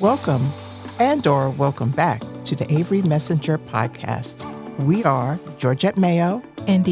Welcome and/or welcome back to the Avery Messenger podcast. We are Georgette Mayo and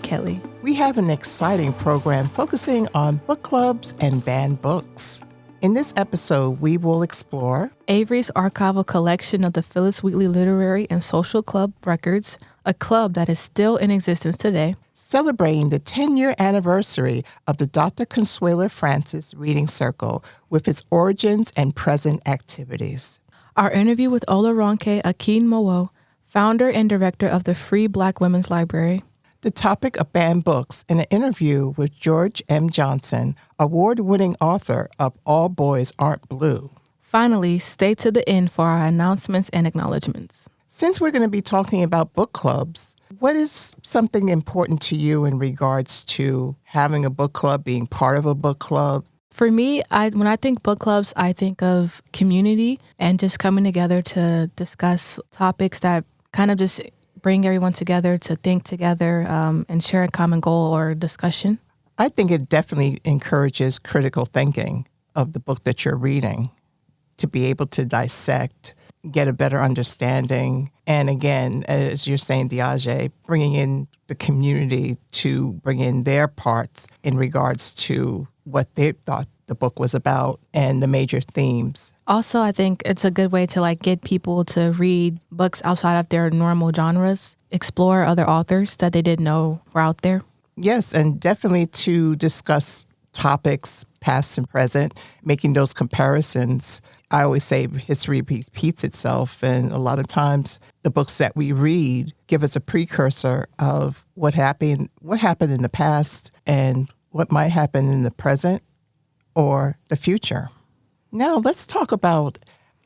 Kelly. We have an exciting program focusing on book clubs and banned books. In this episode, we will explore Avery's archival collection of the Phillis Wheatley Literary and Social Club records, a club that is still in existence today, celebrating the 10-year anniversary of the Dr. Consuela Francis Reading Circle with its origins and present activities. Our interview with OlaRonke Akinmowo, founder and director of the Free Black Women's Library. The topic of banned books in an interview with George M. Johnson, award-winning author of All Boys Aren't Blue. Finally, stay to the end for our announcements and acknowledgments. Since we're going to be talking about book clubs, what is something important to you in regards to having a book club, being part of a book club? For me, when I think book clubs, I think of community and just coming together to discuss topics that kind of just bring everyone together to think together and share a common goal or discussion. I think it definitely encourages critical thinking of the book that you're reading, to be able to dissect, get a better understanding. And again, as you're saying, Diage, bringing in the community to bring in their parts in regards to what they thought the book was about and the major themes. Also, I think it's a good way to get people to read books outside of their normal genres, explore other authors that they didn't know were out there. Yes, and definitely to discuss topics past and present, making those comparisons. I always say history repeats itself, and a lot of times the books that we read give us a precursor of what happened in the past and what might happen in the present or the future. Now let's talk about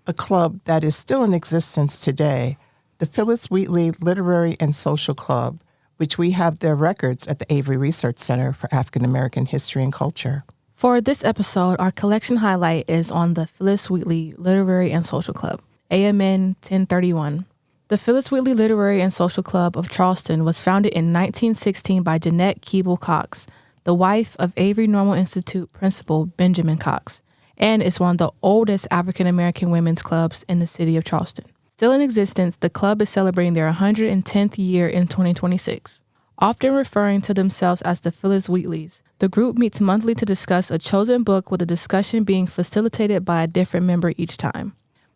a club that is still in existence today, the Phillis Wheatley Literary and Social Club, which we have their records at the Avery Research Center for African American History and Culture. For this episode, our collection highlight is on the Phillis Wheatley Literary and Social Club, AMN 1031. The Phillis Wheatley Literary and Social Club of Charleston was founded in 1916 by Jeanette Keeble Cox, the wife of Avery Normal Institute principal Benjamin Cox, and is one of the oldest African American women's clubs in the city of Charleston. Still in existence, the club is celebrating their 110th year in 2026. Often referring to themselves as the Phillis Wheatleys, the group meets monthly to discuss a chosen book with a discussion being facilitated by a different member each time.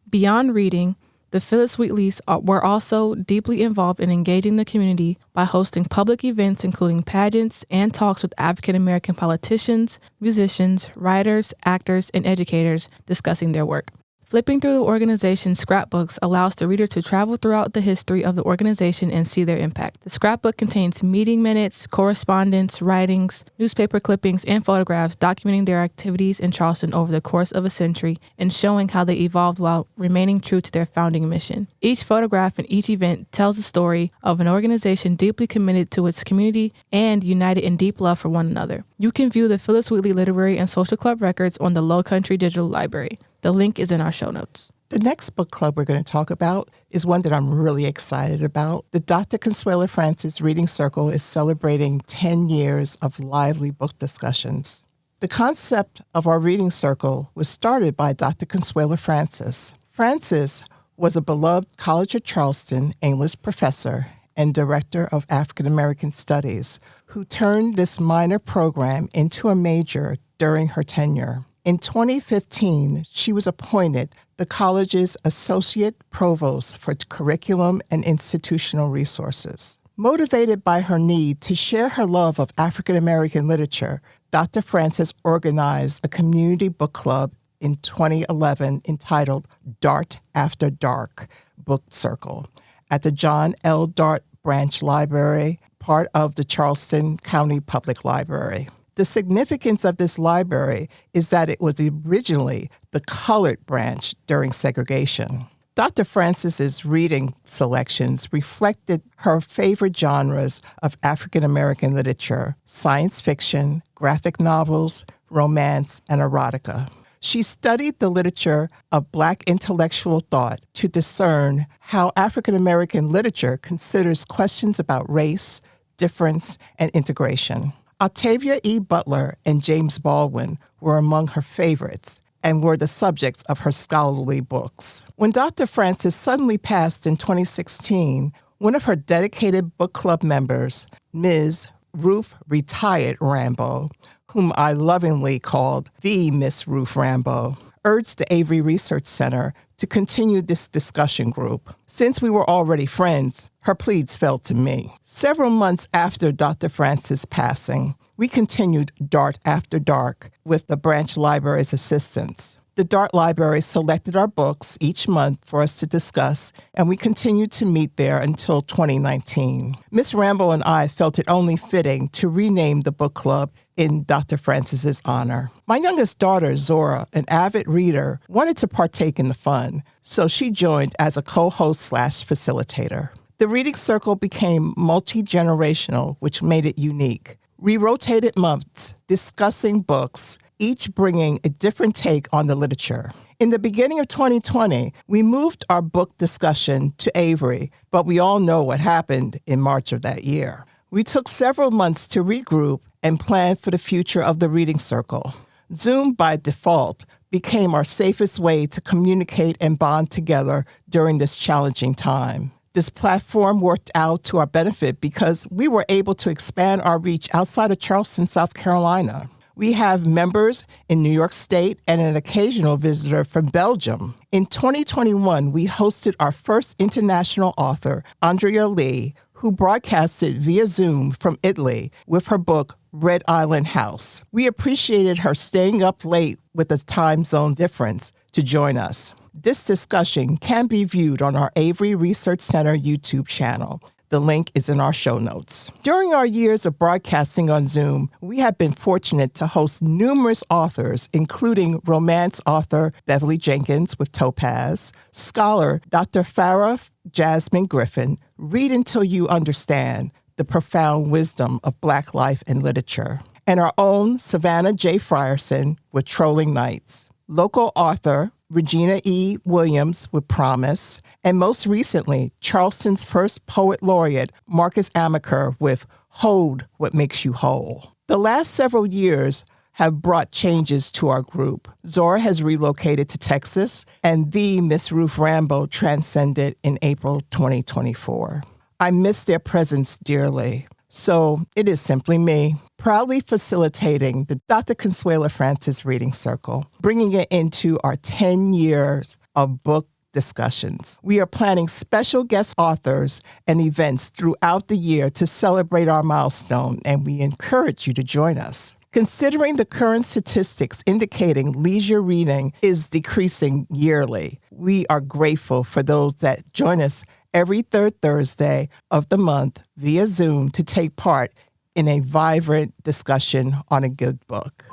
Beyond reading, the Phillis Wheatleys were also deeply involved in engaging the community by hosting public events including pageants and talks with African American politicians, musicians, writers, actors, and educators discussing their work. Flipping through the organization's scrapbooks allows the reader to travel throughout the history of the organization and see their impact. The scrapbook contains meeting minutes, correspondence, writings, newspaper clippings, and photographs documenting their activities in Charleston over the course of a century and showing how they evolved while remaining true to their founding mission. Each photograph and each event tells the story of an organization deeply committed to its community and united in deep love for one another. You can view the Phillis Wheatley Literary and Social Club records on the Low Country Digital Library. The link is in our show notes. The next book club we're going to talk about is one that I'm really excited about. The Dr. Consuela Francis Reading Circle is celebrating 10 years of lively book discussions. The concept of our reading circle was started by Dr. Consuela Francis. Francis was a beloved College of Charleston English professor and director of African American Studies who turned this minor program into a major during her tenure. In 2015, she was appointed the college's Associate Provost for Curriculum and Institutional Resources. Motivated by her need to share her love of African American literature, Dr. Francis organized a community book club in 2011 entitled Dart After Dark Book Circle at the John L. Dart Branch Library, part of the Charleston County Public Library. The significance of this library is that it was originally the colored branch during segregation. Dr. Francis's reading selections reflected her favorite genres of African American literature, science fiction, graphic novels, romance, and erotica. She studied the literature of Black intellectual thought to discern how African American literature considers questions about race, difference, and integration. Octavia E. Butler and James Baldwin were among her favorites, and were the subjects of her scholarly books. When Dr. Francis suddenly passed in 2016, one of her dedicated book club members, Ms. Ruth Retired Rambo, whom I lovingly called the Miss Ruth Rambo, urged the Avery Research Center to continue this discussion group. Since we were already friends, her pleas fell to me. Several months after Dr. Francis' passing, we continued Dart After Dark with the branch library's assistance. The Dart Library selected our books each month for us to discuss, and we continued to meet there until 2019. Ms. Rambo and I felt it only fitting to rename the book club in Dr. Francis's honor. My youngest daughter, Zora, an avid reader, wanted to partake in the fun, so she joined as a co-host/facilitator. The reading circle became multi-generational, which made it unique. We rotated months discussing books, each bringing a different take on the literature. In the beginning of 2020, we moved our book discussion to Avery, but we all know what happened in March of that year. We took several months to regroup and plan for the future of the reading circle. Zoom, by default, became our safest way to communicate and bond together during this challenging time. This platform worked out to our benefit because we were able to expand our reach outside of Charleston, South Carolina. We have members in New York State and an occasional visitor from Belgium. In 2021, we hosted our first international author, Andrea Lee, who broadcasted via Zoom from Italy with her book, Red Island House. We appreciated her staying up late with a time zone difference to join us. This discussion can be viewed on our Avery Research Center YouTube channel. The link is in our show notes. During our years of broadcasting on Zoom, we have been fortunate to host numerous authors, including romance author Beverly Jenkins with Topaz, scholar Dr. Farah Jasmine Griffin, Read Until You Understand the Profound Wisdom of Black Life and Literature, and our own Savannah J. Frierson with Trolling Nights, local author Regina E. Williams with Promise, and most recently, Charleston's first poet laureate, Marcus Amaker with Hold What Makes You Whole. The last several years have brought changes to our group. Zora has relocated to Texas, and the Miss Ruth Rambo transcended in April 2024. I miss their presence dearly. So it is simply me, proudly facilitating the Dr. Consuela Francis Reading Circle, bringing it into our 10 years of book discussions. We are planning special guest authors and events throughout the year to celebrate our milestone, and we encourage you to join us. Considering the current statistics indicating leisure reading is decreasing yearly, we are grateful for those that join us every third Thursday of the month via Zoom to take part in a vibrant discussion on a good book.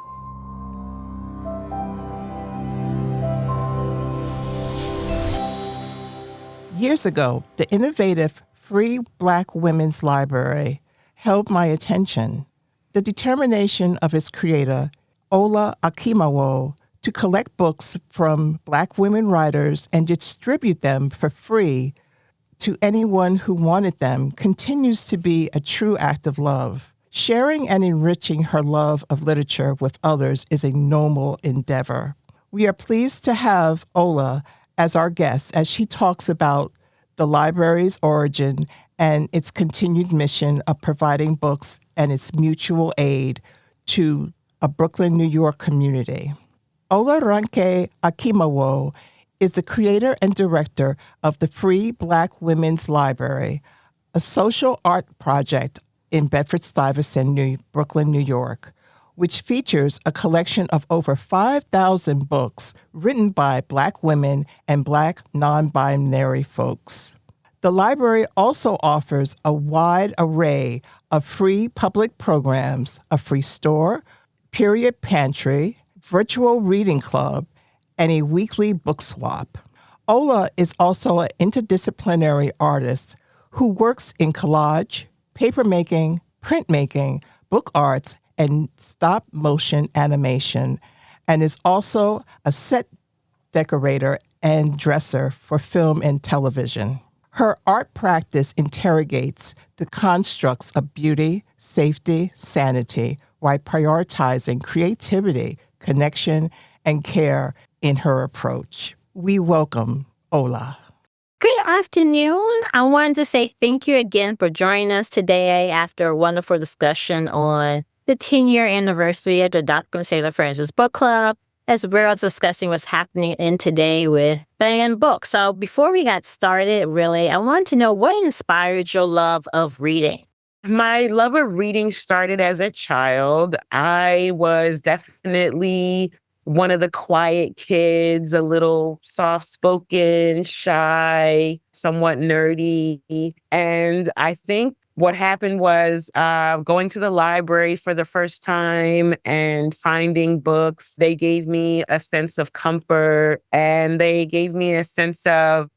Years ago, the innovative Free Black Women's Library held my attention. The determination of its creator, OlaRonke Akinmowo, to collect books from Black women writers and distribute them for free to anyone who wanted them continues to be a true act of love. Sharing and enriching her love of literature with others is a noble endeavor. We are pleased to have Ola as our guest as she talks about the library's origin and its continued mission of providing books and its mutual aid to a Brooklyn, New York community. OlaRonke Akinmowo is the creator and director of the Free Black Women's Library, a social art project in Bedford-Stuyvesant, Brooklyn, New York, which features a collection of over 5,000 books written by Black women and Black non-binary folks. The library also offers a wide array of free public programs, a free store, period pantry, virtual reading club, and a weekly book swap. Ola is also an interdisciplinary artist who works in collage, papermaking, printmaking, book arts, and stop-motion animation, and is also a set decorator and dresser for film and television. Her art practice interrogates the constructs of beauty, safety, sanity, while prioritizing creativity, connection, and care in her approach. We welcome Ola. Good afternoon. I wanted to say thank you again for joining us today after a wonderful discussion on the 10-year anniversary of the Dr. Consuela Francis Book Club, as well as discussing what's happening in today with banned books. So before we got started, really, I wanted to know what inspired your love of reading? My love of reading started as a child. I was definitely one of the quiet kids, a little soft-spoken, shy, somewhat nerdy. And I think what happened was going to the library for the first time and finding books. They gave me a sense of comfort, and they gave me a sense of,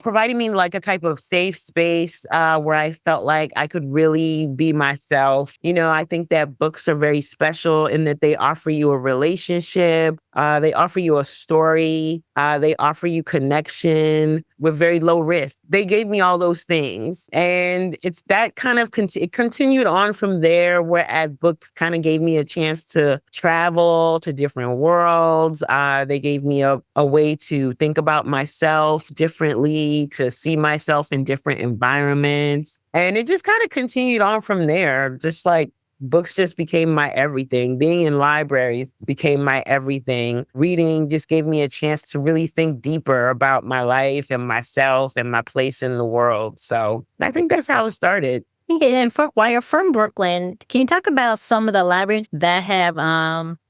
providing me like a type of safe space where I felt like I could really be myself. I think that books are very special in that they offer you a relationship. They offer you a story. They offer you connection with very low risk. They gave me all those things. And it's that kind of, it continued on from there, whereas books kind of gave me a chance to travel to different worlds. They gave me a way to think about myself differently, to see myself in different environments. And it just kind of continued on from there, just like books just became my everything. Being in libraries became my everything. Reading just gave me a chance to really think deeper about my life and myself and my place in the world. So I think that's how it started. And while you're from Brooklyn, can you talk about some of the libraries that have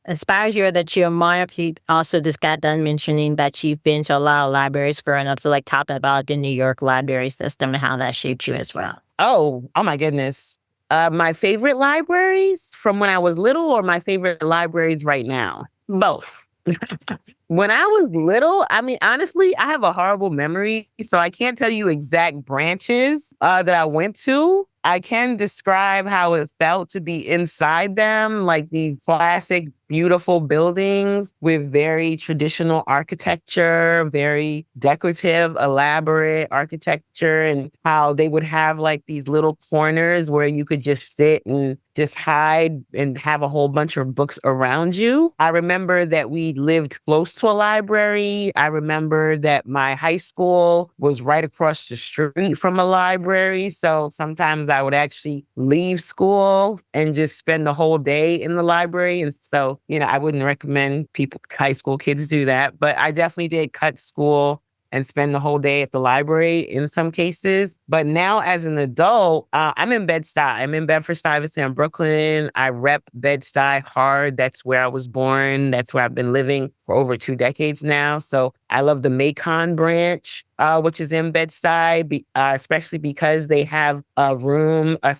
inspired you or that you admire? You also just got done mentioning that you've been to a lot of libraries growing up. So talk about the New York library system and how that shaped you as well. Oh my goodness. My favorite libraries from when I was little, or my favorite libraries right now? Both. When I was little, honestly, I have a horrible memory, so I can't tell you exact branches that I went to. I can describe how it felt to be inside them, like these classic, beautiful buildings with very traditional architecture, very decorative, elaborate architecture, and how they would have like these little corners where you could just sit and just hide and have a whole bunch of books around you. I remember that we lived close to a library. I remember that my high school was right across the street from a library. So sometimes I would actually leave school and just spend the whole day in the library. And so, I wouldn't recommend high school kids do that, but I definitely did cut school and spend the whole day at the library in some cases. But now as an adult, I'm in Bed-Stuy. I'm in Bedford-Stuyvesant, Brooklyn. I rep Bed-Stuy hard. That's where I was born. That's where I've been living for over 2 decades now. So I love the Macon branch, which is in Bed-Stuy, especially because they have a room, a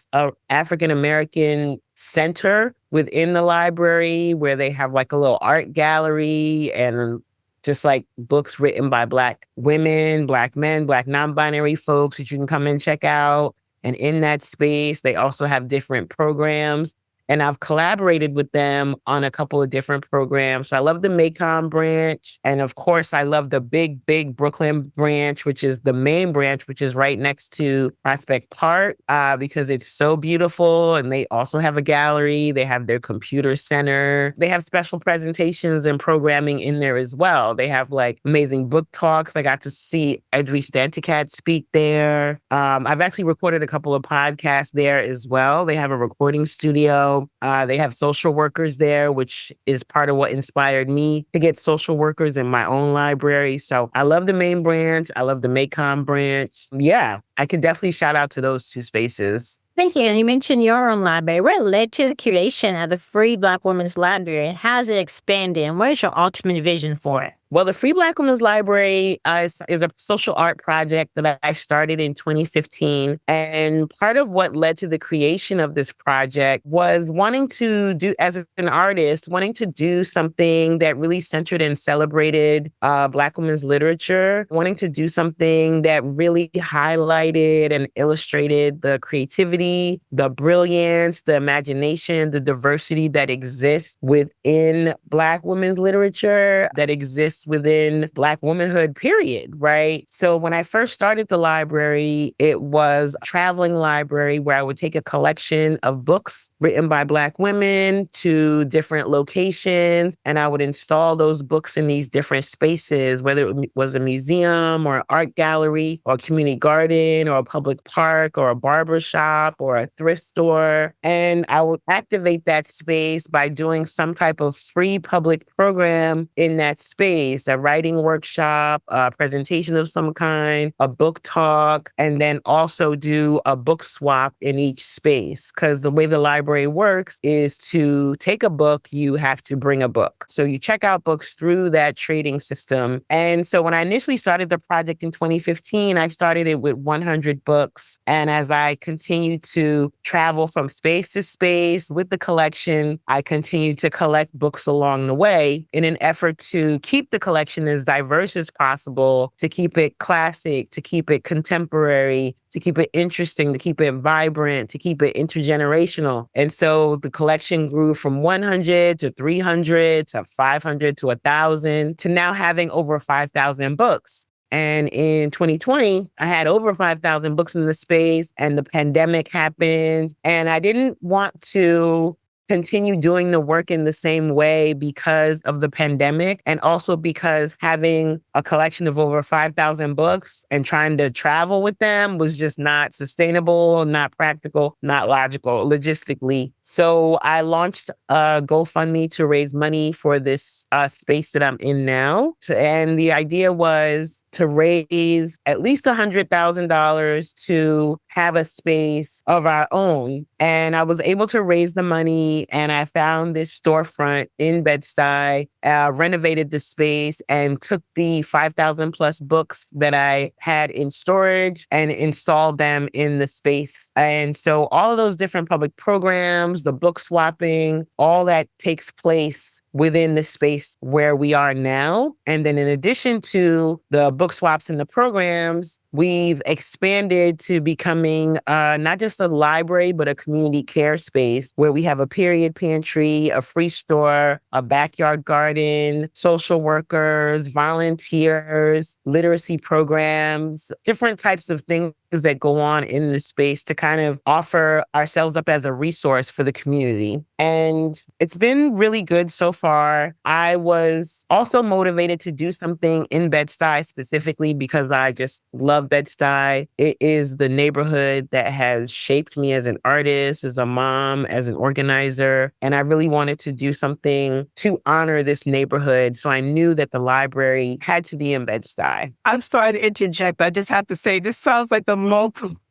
African-American center within the library where they have like a little art gallery and just like books written by Black women, Black men, Black non-binary folks that you can come and check out. And in that space, they also have different programs. And I've collaborated with them on a couple of different programs. So I love the Macon branch. And of course, I love the big Brooklyn branch, which is the main branch, which is right next to Prospect Park, because it's so beautiful. And they also have a gallery. They have their computer center. They have special presentations and programming in there as well. They have like amazing book talks. I got to see Edry Stanticat speak there. I've actually recorded a couple of podcasts there as well. They have a recording studio. They have social workers there, which is part of what inspired me to get social workers in my own library. So I love the main branch. I love the Macon branch. Yeah, I could definitely shout out to those 2 spaces. Thank you. And you mentioned your own library. What led to the curation of the Free Black Women's Library? How has it expanded? And what is your ultimate vision for it? Well, the Free Black Women's Library is a social art project that I started in 2015. And part of what led to the creation of this project was wanting to do, as an artist, wanting to do something that really centered and celebrated Black women's literature, wanting to do something that really highlighted and illustrated the creativity, the brilliance, the imagination, the diversity that exists within Black women's literature, that exists space within Black womanhood, period, right? So when I first started the library, it was a traveling library where I would take a collection of books written by Black women to different locations, and I would install those books in these different spaces, whether it was a museum or an art gallery or a community garden or a public park or a barber shop or a thrift store. And I would activate that space by doing some type of free public program in that space, a writing workshop, a presentation of some kind, a book talk, and then also do a book swap in each space. Because the way the library works is to take a book, you have to bring a book. So you check out books through that trading system. And so when I initially started the project in 2015, I started it with 100 books. And as I continued to travel from space to space with the collection, I continued to collect books along the way in an effort to keep the collection as diverse as possible, to keep it classic, to keep it contemporary, to keep it interesting, to keep it vibrant, to keep it intergenerational. And so the collection grew from 100 to 300 to 500 to 1,000 to now having over 5,000 books. And in 2020, I had over 5,000 books in the space, and the pandemic happened. And I didn't want to continue doing the work in the same way because of the pandemic, and also because having a collection of over 5,000 books and trying to travel with them was just not sustainable, not practical, not logical, logistically. So I launched a GoFundMe to raise money for this space that I'm in now. And the idea was to raise at least $100,000 to have a space of our own. And I was able to raise the money, and I found this storefront in Bed-Stuy, renovated the space, and took the 5,000 plus books that I had in storage and installed them in the space. And so all of those different public programs, the book swapping, all that takes place within the space where we are now. And then in addition to the book swaps and the programs, we've expanded to becoming not just a library, but a community care space where we have a period pantry, a free store, a backyard garden, social workers, volunteers, literacy programs, different types of things that go on in the space to kind of offer ourselves up as a resource for the community. And it's been really good so far. I was also motivated to do something in Bed-Stuy specifically because I just love Bed-Stuy. It is the neighborhood that has shaped me as an artist, as a mom, as an organizer. And I really wanted to do something to honor this neighborhood. So I knew that the library had to be in Bed-Stuy. I'm sorry to interject. I just have to say, this sounds like the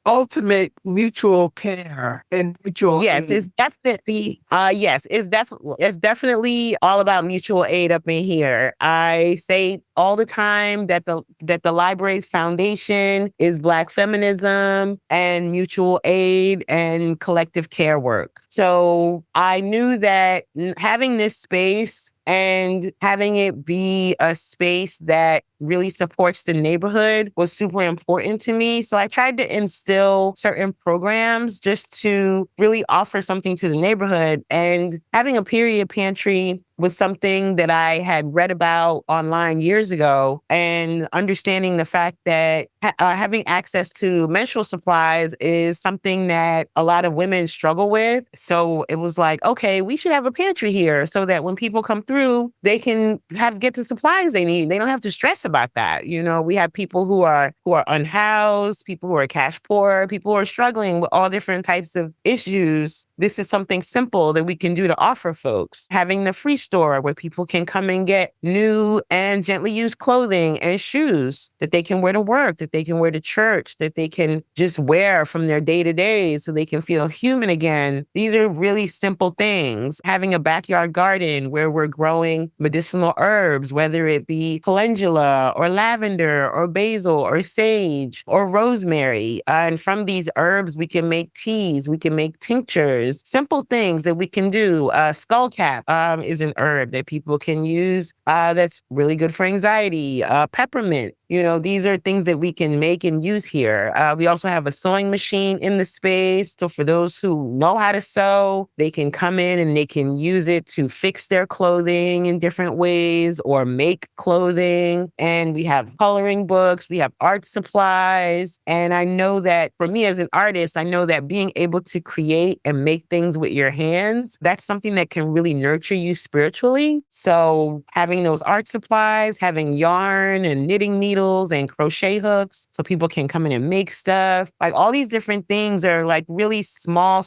ultimate mutual care and mutual yes, aid. It's definitely it's definitely all about mutual aid up in here. I say all the time that the library's foundation is Black feminism and mutual aid and collective care work. So I knew that having this space and having it be a space that really supports the neighborhood was super important to me. So I tried to instill certain programs just to really offer something to the neighborhood. And having a period pantry was something that I had read about online years ago, and understanding the fact that having access to menstrual supplies is something that a lot of women struggle with. So it was like, okay, we should have a pantry here so that when people come through, they can get the supplies they need. They don't have to stress about that. You know, we have people who are unhoused, people who are cash poor, people who are struggling with all different types of issues. This is something simple that we can do to offer folks. Having the free store where people can come and get new and gently used clothing and shoes that they can wear to work, that they can wear to church, that they can just wear from their day-to-day so they can feel human again. These are really simple things. Having a backyard garden where we're growing medicinal herbs, whether it be calendula or lavender or basil or sage or rosemary. And from these herbs, we can make teas, we can make tinctures, simple things that we can do. Skullcap is an herb that people can use that's really good for anxiety. Peppermint These are things that we can make and use here. We also have a sewing machine in the space. So for those who know how to sew, they can come in and they can use it to fix their clothing in different ways or make clothing. And we have coloring books, we have art supplies. And I know that for me as an artist, I know that being able to create and make things with your hands, that's something that can really nurture you spiritually. So having those art supplies, having yarn and knitting needles and crochet hooks so people can come in and make stuff. Like all these different things are like really small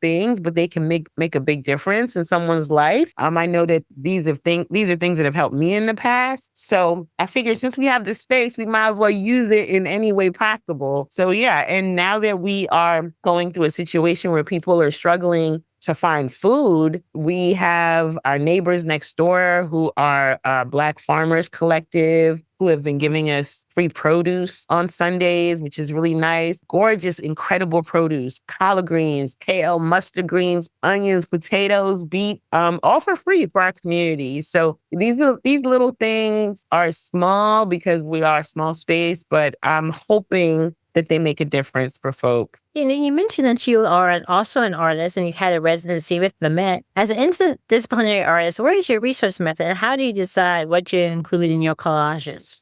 things, but they can make a big difference in someone's life. I know that these are things that have helped me in the past. So I figured since we have the space, we might as well use it in any way possible. So yeah, and now that we are going through a situation where people are struggling to find food, we have our neighbors next door who are Black Farmers Collective, who have been giving us free produce on Sundays, which is really nice. Gorgeous, incredible produce, collard greens, kale, mustard greens, onions, potatoes, beet, all for free for our community. So these little things are small because we are a small space, but I'm hoping that they make a difference for folks. You mentioned that you are also an artist and you had a residency with the Met. As an interdisciplinary artist, what is your research method and how do you decide what you include in your collages?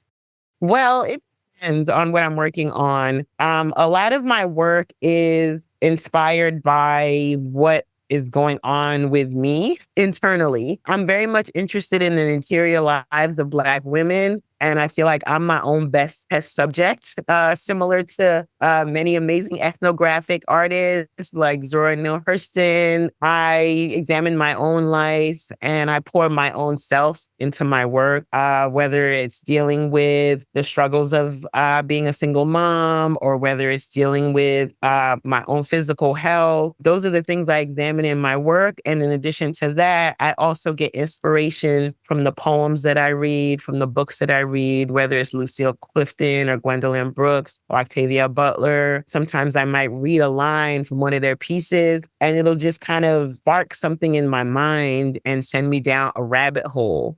Well, it depends on what I'm working on. A lot of my work is inspired by what is going on with me internally. I'm very much interested in the interior lives of Black women. And I feel like I'm my own best test subject, similar to many amazing ethnographic artists like Zora Neale Hurston. I examine my own life and I pour my own self into my work, whether it's dealing with the struggles of being a single mom or whether it's dealing with my own physical health. Those are the things I examine in my work. And in addition to that, I also get inspiration from the poems that I read, from the books that I read, whether it's Lucille Clifton or Gwendolyn Brooks or Octavia Butler. Sometimes I might read a line from one of their pieces and it'll just kind of spark something in my mind and send me down a rabbit hole.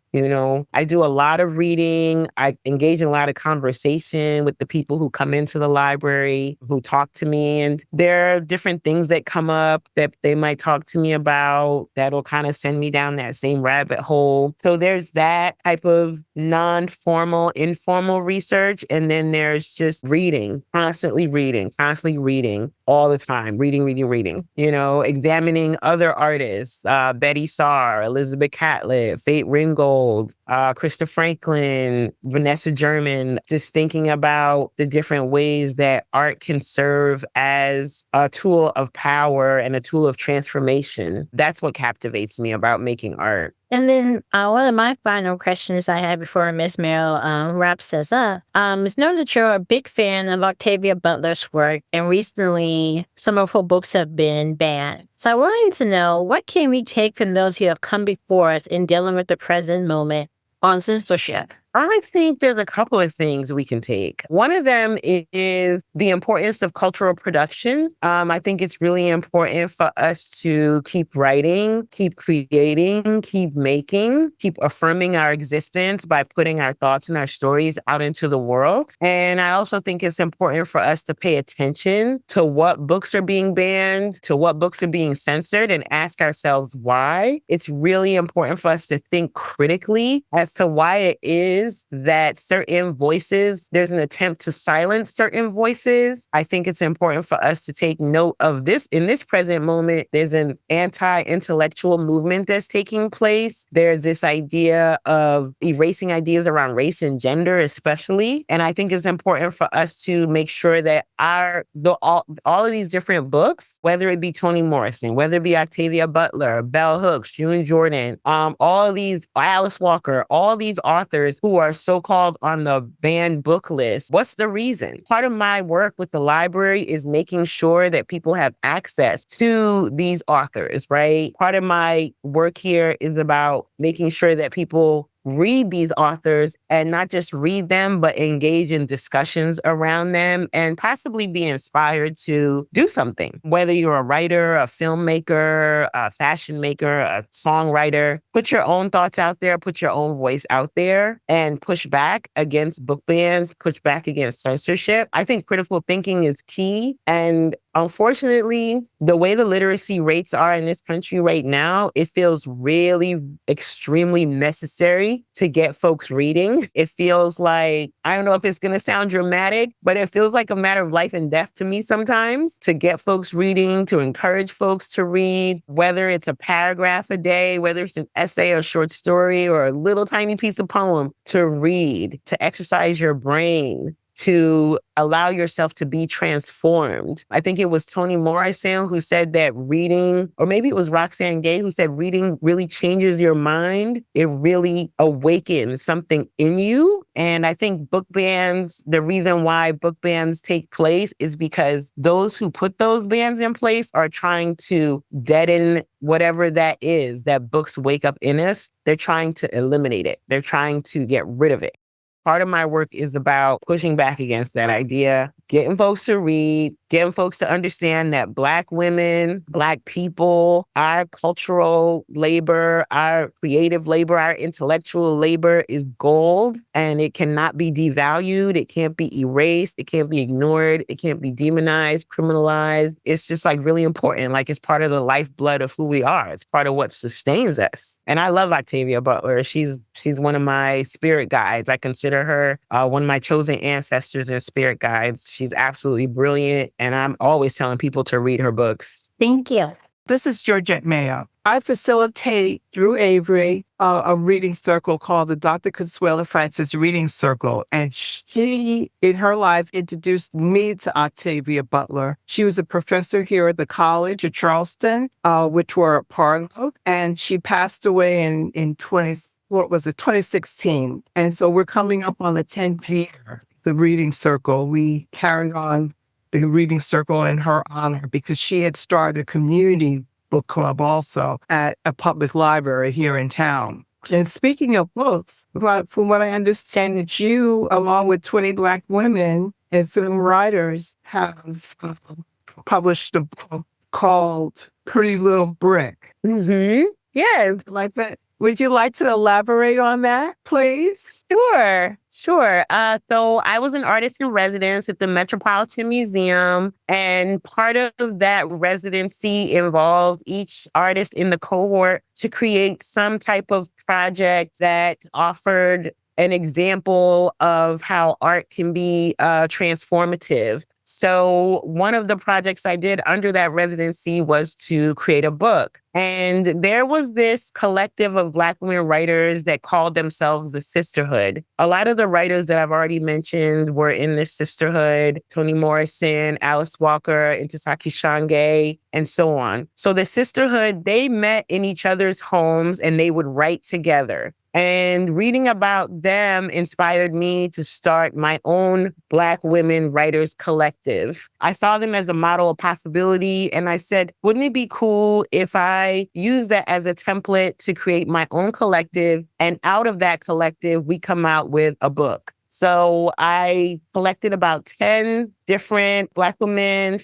I do a lot of reading. I engage in a lot of conversation with the people who come into the library, who talk to me. And there are different things that come up that they might talk to me about that'll kind of send me down that same rabbit hole. So there's that type of non-formal, informal research. And then there's just reading, constantly reading all the time, reading, examining other artists, Betty Saar, Elizabeth Catlett, Fate Ringgold, Krista Franklin, Vanessa German, just thinking about the different ways that art can serve as a tool of power and a tool of transformation. That's what captivates me about making art. And then one of my final questions I had before Miss Mayo wraps us up is know that you're a big fan of Octavia Butler's work, and recently some of her books have been banned. So I wanted to know, what can we take from those who have come before us in dealing with the present moment on censorship? I think there's a couple of things we can take. One of them is the importance of cultural production. I think it's really important for us to keep writing, keep creating, keep making, keep affirming our existence by putting our thoughts and our stories out into the world. And I also think it's important for us to pay attention to what books are being banned, to what books are being censored, and ask ourselves why. It's really important for us to think critically as to why it is that certain voices, there's an attempt to silence certain voices. I think it's important for us to take note of this. In this present moment, there's an anti-intellectual movement that's taking place. There's this idea of erasing ideas around race and gender, especially. And I think it's important for us to make sure that all of these different books, whether it be Toni Morrison, whether it be Octavia Butler, Bell Hooks, June Jordan, all of these, Alice Walker, all these authors who are so-called on the banned book list. What's the reason? Part of my work with the library is making sure that people have access to these authors, right? Part of my work here is about making sure that people read these authors and not just read them, but engage in discussions around them and possibly be inspired to do something. Whether you're a writer, a filmmaker, a fashion maker, a songwriter, put your own thoughts out there, put your own voice out there, and push back against book bans, push back against censorship. I think critical thinking is key. And unfortunately, the way the literacy rates are in this country right now, it feels really extremely necessary to get folks reading. It feels like, I don't know if it's going to sound dramatic, but it feels like a matter of life and death to me sometimes to get folks reading, to encourage folks to read, whether it's a paragraph a day, whether it's an essay or short story or a little tiny piece of poem, to read, to exercise your brain, to allow yourself to be transformed. I think it was Toni Morrison who said that reading, or maybe it was Roxane Gay who said reading really changes your mind. It really awakens something in you. And I think book bans, the reason why book bans take place is because those who put those bans in place are trying to deaden whatever that is that books wake up in us. They're trying to eliminate it. They're trying to get rid of it. Part of my work is about pushing back against that idea, getting folks to read, getting folks to understand that Black women, Black people, our cultural labor, our creative labor, our intellectual labor is gold, and it cannot be devalued. It can't be erased. It can't be ignored. It can't be demonized, criminalized. It's just like really important. Like it's part of the lifeblood of who we are. It's part of what sustains us. And I love Octavia Butler. She's one of my spirit guides. I consider her one of my chosen ancestors and spirit guides. She's absolutely brilliant. And I'm always telling people to read her books. Thank you. This is Georgette Mayo. I facilitate through Avery a reading circle called the Dr. Consuela Francis Reading Circle. And she, in her life, introduced me to Octavia Butler. She was a professor here at the College of Charleston, which we're a part of. And she passed away in 2016. And so we're coming up on the 10th year, the Reading Circle. We carried on the Reading Circle in her honor because she had started a community book club also at a public library here in town. And speaking of books, from what I understand, that you, along with 20 Black women and film writers, have published a book called Pretty Little Brick. Mm-hmm. Yeah. Like that. Would you like to elaborate on that, please? Sure. So I was an artist in residence at the Metropolitan Museum, and part of that residency involved each artist in the cohort to create some type of project that offered an example of how art can be transformative. So one of the projects I did under that residency was to create a book. And there was this collective of Black women writers that called themselves the Sisterhood. A lot of the writers that I've already mentioned were in this sisterhood: Toni Morrison, Alice Walker, Ntasaki Shange, and so on. So the Sisterhood, they met in each other's homes and they would write together. And reading about them inspired me to start my own Black women writers collective. I saw them as a model of possibility, and I said, wouldn't it be cool if I use that as a template to create my own collective, and out of that collective, we come out with a book? So I collected about 10 different Black women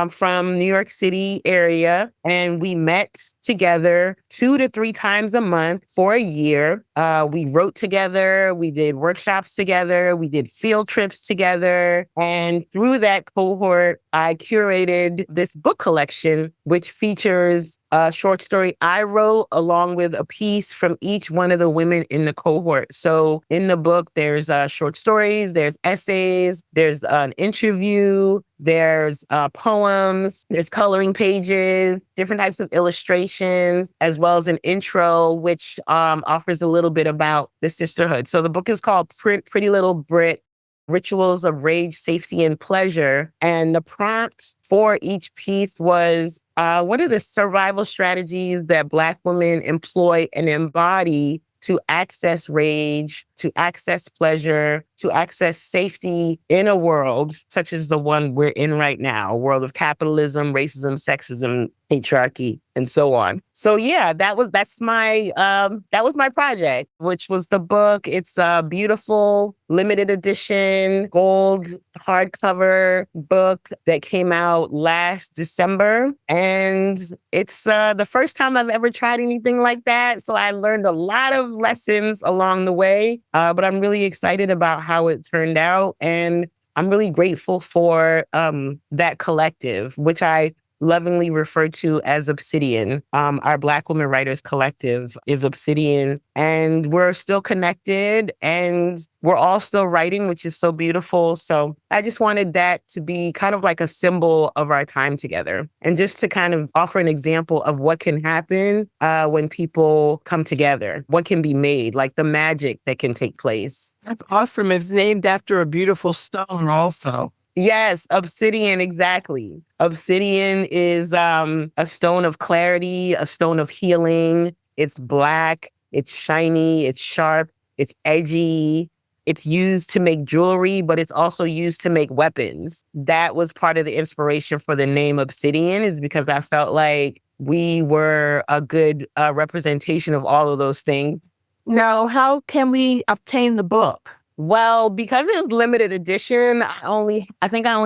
from New York City area, and we met together 2 to 3 times a month for a year. We wrote together, we did workshops together, we did field trips together, and through that cohort, I curated this book collection, which features a short story I wrote along with a piece from each one of the women in the cohort. So in the book, there's short stories, there's essays, there's an interview, there's poems, there's coloring pages, different types of illustrations, as well as an intro, which offers a little bit about the sisterhood. So the book is called Pretty Little Brick: Rituals of Rage, Safety, and Pleasure. And the prompt for each piece was, what are the survival strategies that Black women employ and embody to access rage, to access pleasure, to access safety in a world such as the one we're in right now, a world of capitalism, racism, sexism, patriarchy, and so on. So yeah, that was my project, which was the book. It's a beautiful limited edition gold hardcover book that came out last December. And it's the first time I've ever tried anything like that. So I learned a lot of lessons along the way, but I'm really excited about how it turned out. And I'm really grateful for that collective, which I lovingly referred to as Obsidian. Our Black women writers collective is Obsidian, and we're still connected and we're all still writing, which is so beautiful. So I just wanted that to be kind of like a symbol of our time together, and just to kind of offer an example of what can happen when people come together, what can be made, like the magic that can take place. That's awesome. It's named after a beautiful stone also. Yes, obsidian, exactly. Obsidian is a stone of clarity, a stone of healing. It's Black, it's shiny, it's sharp, it's edgy. It's used to make jewelry, but it's also used to make weapons. That was part of the inspiration for the name Obsidian, is because I felt like we were a good representation of all of those things. Now, how can we obtain the book? Well, because it's limited edition, I only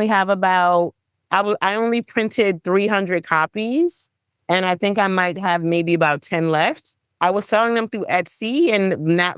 have about, I only printed 300 copies, and I think I might have maybe about 10 left. I was selling them through Etsy,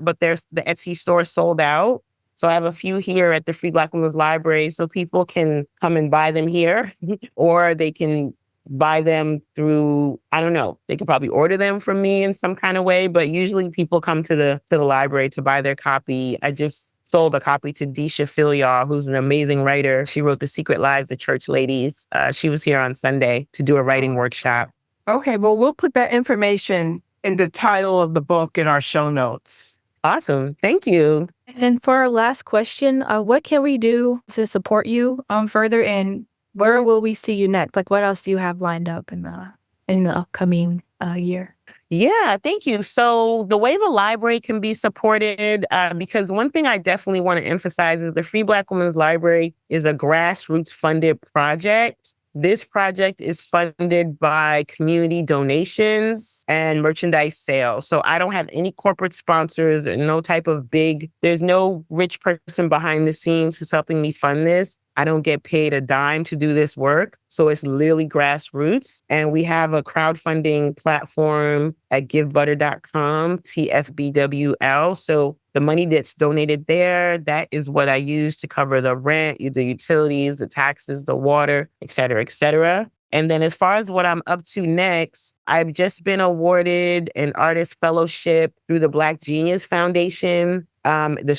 but the Etsy store sold out. So I have a few here at the Free Black Women's Library, so people can come and buy them here, or they can buy them through, I don't know, they could probably order them from me in some kind of way, but usually people come to the library to buy their copy. I just sold a copy to Deisha Philyaw, who's an amazing writer. She wrote The Secret Lives of Church Ladies. She was here on Sunday to do a writing workshop. Okay, well, we'll put that information in the title of the book in our show notes. Awesome. Thank you. And for our last question, what can we do to support you further, and where will we see you next? Like, what else do you have lined up in the upcoming year? Yeah, thank you. So the way the library can be supported, because one thing I definitely want to emphasize is the Free Black Women's Library is a grassroots funded project. This project is funded by community donations and merchandise sales. So I don't have any corporate sponsors and there's no rich person behind the scenes who's helping me fund this. I don't get paid a dime to do this work. So it's literally grassroots. And we have a crowdfunding platform at givebutter.com, TFBWL. So the money that's donated there, that is what I use to cover the rent, the utilities, the taxes, the water, et cetera, et cetera. And then as far as what I'm up to next, I've just been awarded an artist fellowship through the Black Genius Foundation, the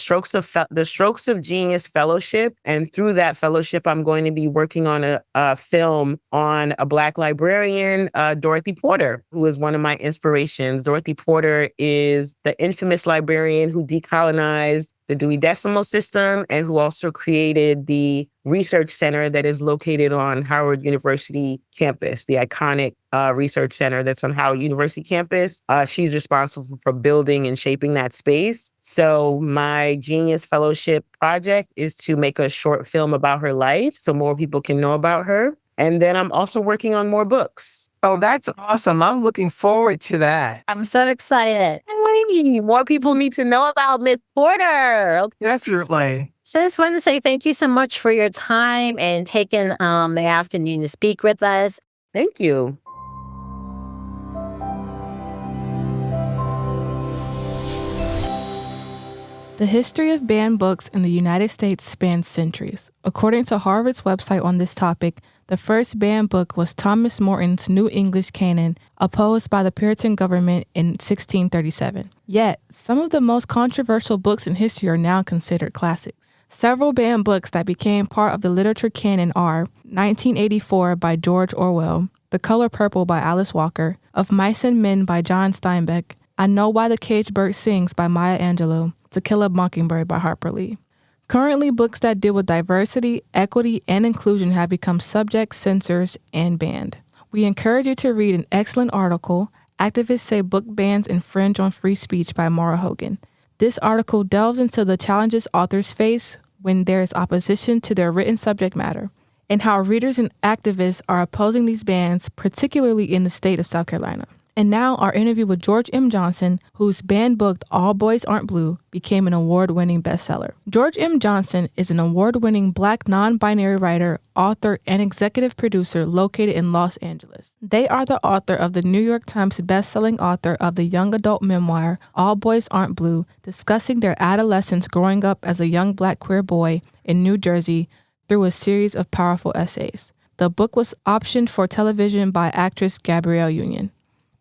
Strokes of Genius Fellowship. And through that fellowship, I'm going to be working on a film on a Black librarian, Dorothy Porter, who is one of my inspirations. Dorothy Porter is the infamous librarian who decolonized the Dewey Decimal System and who also created the research center that is located on Howard University campus, the iconic research center that's on Howard University campus. She's responsible for building and shaping that space. So my Genius Fellowship project is to make a short film about her life so more people can know about her. And then I'm also working on more books. Oh, that's awesome. I'm looking forward to that. I'm so excited. Hey, more people need to know about Miss Porter. Definitely. So I just want to say thank you so much for your time and taking the afternoon to speak with us. Thank you. The history of banned books in the United States spans centuries. According to Harvard's website on this topic, the first banned book was Thomas Morton's New English Canon, opposed by the Puritan government in 1637. Yet, some of the most controversial books in history are now considered classics. Several banned books that became part of the literature canon are 1984 by George Orwell, The Color Purple by Alice Walker, Of Mice and Men by John Steinbeck, I Know Why the Caged Bird Sings by Maya Angelou, To Kill a Mockingbird by Harper Lee. Currently, books that deal with diversity, equity, and inclusion have become subject, censors, and banned. We encourage you to read an excellent article, Activists Say Book Bans Infringe on Free Speech by Maura Hogan. This article delves into the challenges authors face when there is opposition to their written subject matter, and how readers and activists are opposing these bans, particularly in the state of South Carolina. And now our interview with George M. Johnson, whose banned-book All Boys Aren't Blue became an award-winning bestseller. George M. Johnson is an award-winning Black non-binary writer, author, and executive producer located in Los Angeles. They are the author of the New York Times best-selling author of the young adult memoir All Boys Aren't Blue, discussing their adolescence growing up as a young Black queer boy in New Jersey through a series of powerful essays. The book was optioned for television by actress Gabrielle Union.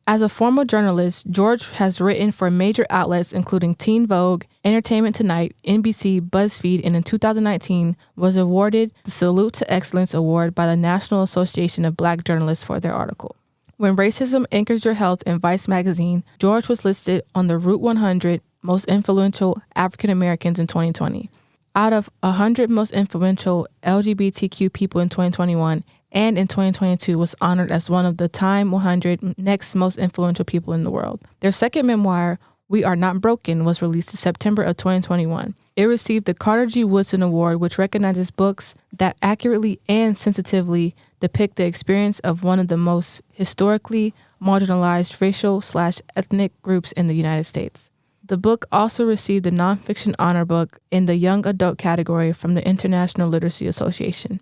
As a former journalist, George has written for major outlets including Teen Vogue, Entertainment Tonight, NBC, BuzzFeed, and in 2019 was awarded the Salute to Excellence Award by the National Association of Black Journalists for their article. When Racism Anchors Your Health in Vice magazine, George was listed on the Root 100 Most Influential African Americans in 2020. Out of 100 most influential LGBTQ people in 2021, and in 2022 was honored as one of the Time 100 next most influential people in the world. Their second memoir, We Are Not Broken, was released in September of 2021. It received the Carter G. Woodson Award, which recognizes books that accurately and sensitively depict the experience of one of the most historically marginalized racial/ethnic groups in the United States. The book also received the Nonfiction Honor Book in the Young Adult category from the International Literacy Association.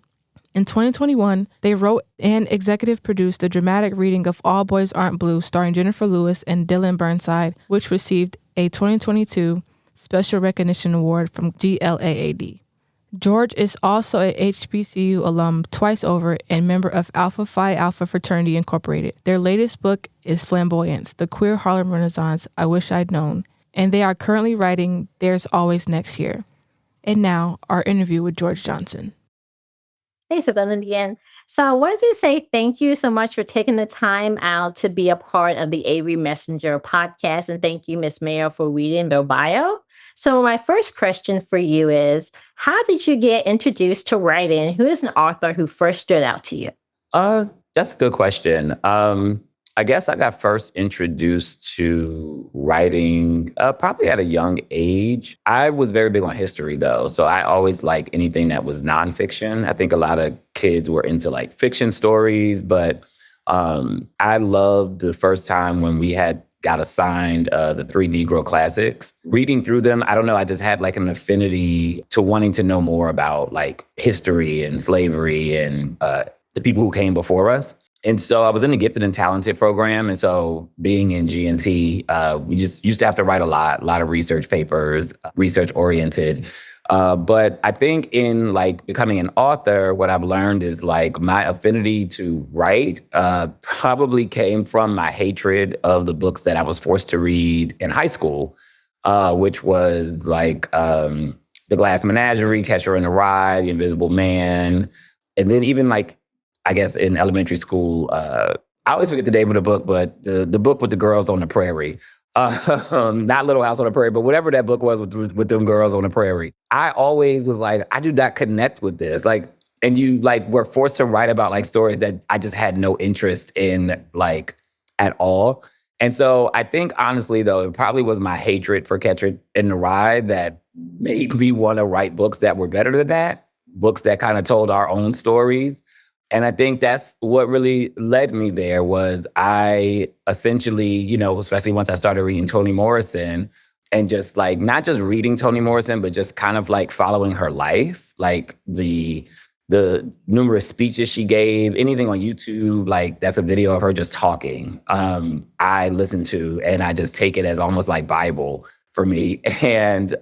In 2021, they wrote and executive produced the dramatic reading of All Boys Aren't Blue starring Jennifer Lewis and Dylan Burnside, which received a 2022 Special Recognition Award from GLAAD. George is also a HBCU alum twice over and member of Alpha Phi Alpha Fraternity Incorporated. Their latest book is Flamboyance, The Queer Harlem Renaissance I Wish I'd Known, and they are currently writing There's Always Next Year. And now, our interview with George Johnson. Hey, Savannah again. So I wanted to say thank you so much for taking the time out to be a part of the Avery Messenger podcast. And thank you, Miss Mayo, for reading their bio. So my first question for you is, how did you get introduced to writing? Who is an author who first stood out to you? That's a good question. I guess I got first introduced to writing probably at a young age. I was very big on history, though. So I always liked anything that was nonfiction. I think a lot of kids were into like fiction stories, but I loved the first time when we got assigned the 3 Negro classics. Reading through them, I don't know, I just had like an affinity to wanting to know more about like history and slavery and the people who came before us. And so I was in the Gifted and Talented program. And so being in G&T, we just used to have to write a lot of research papers, research-oriented. But I think in like becoming an author, what I've learned is like my affinity to write probably came from my hatred of the books that I was forced to read in high school, which was like The Glass Menagerie, Catcher in the Rye, The Invisible Man. And then even like, I guess in elementary school, I always forget the name of the book, but the book with the girls on the prairie. Not Little House on the Prairie, but whatever that book was with them girls on the prairie. I always was like, I do not connect with this. Like, and you like were forced to write about like stories that I just had no interest in like at all. And so I think honestly though, it probably was my hatred for Catcher in the Rye that made me want to write books that were better than that, books that kind of told our own stories. And I think that's what really led me there was I essentially, you know, especially once I started reading Toni Morrison and just like, not just reading Toni Morrison, but just kind of like following her life, like the numerous speeches she gave, anything on YouTube, like that's a video of her just talking, I listen to, and I just take it as almost like Bible for me. And,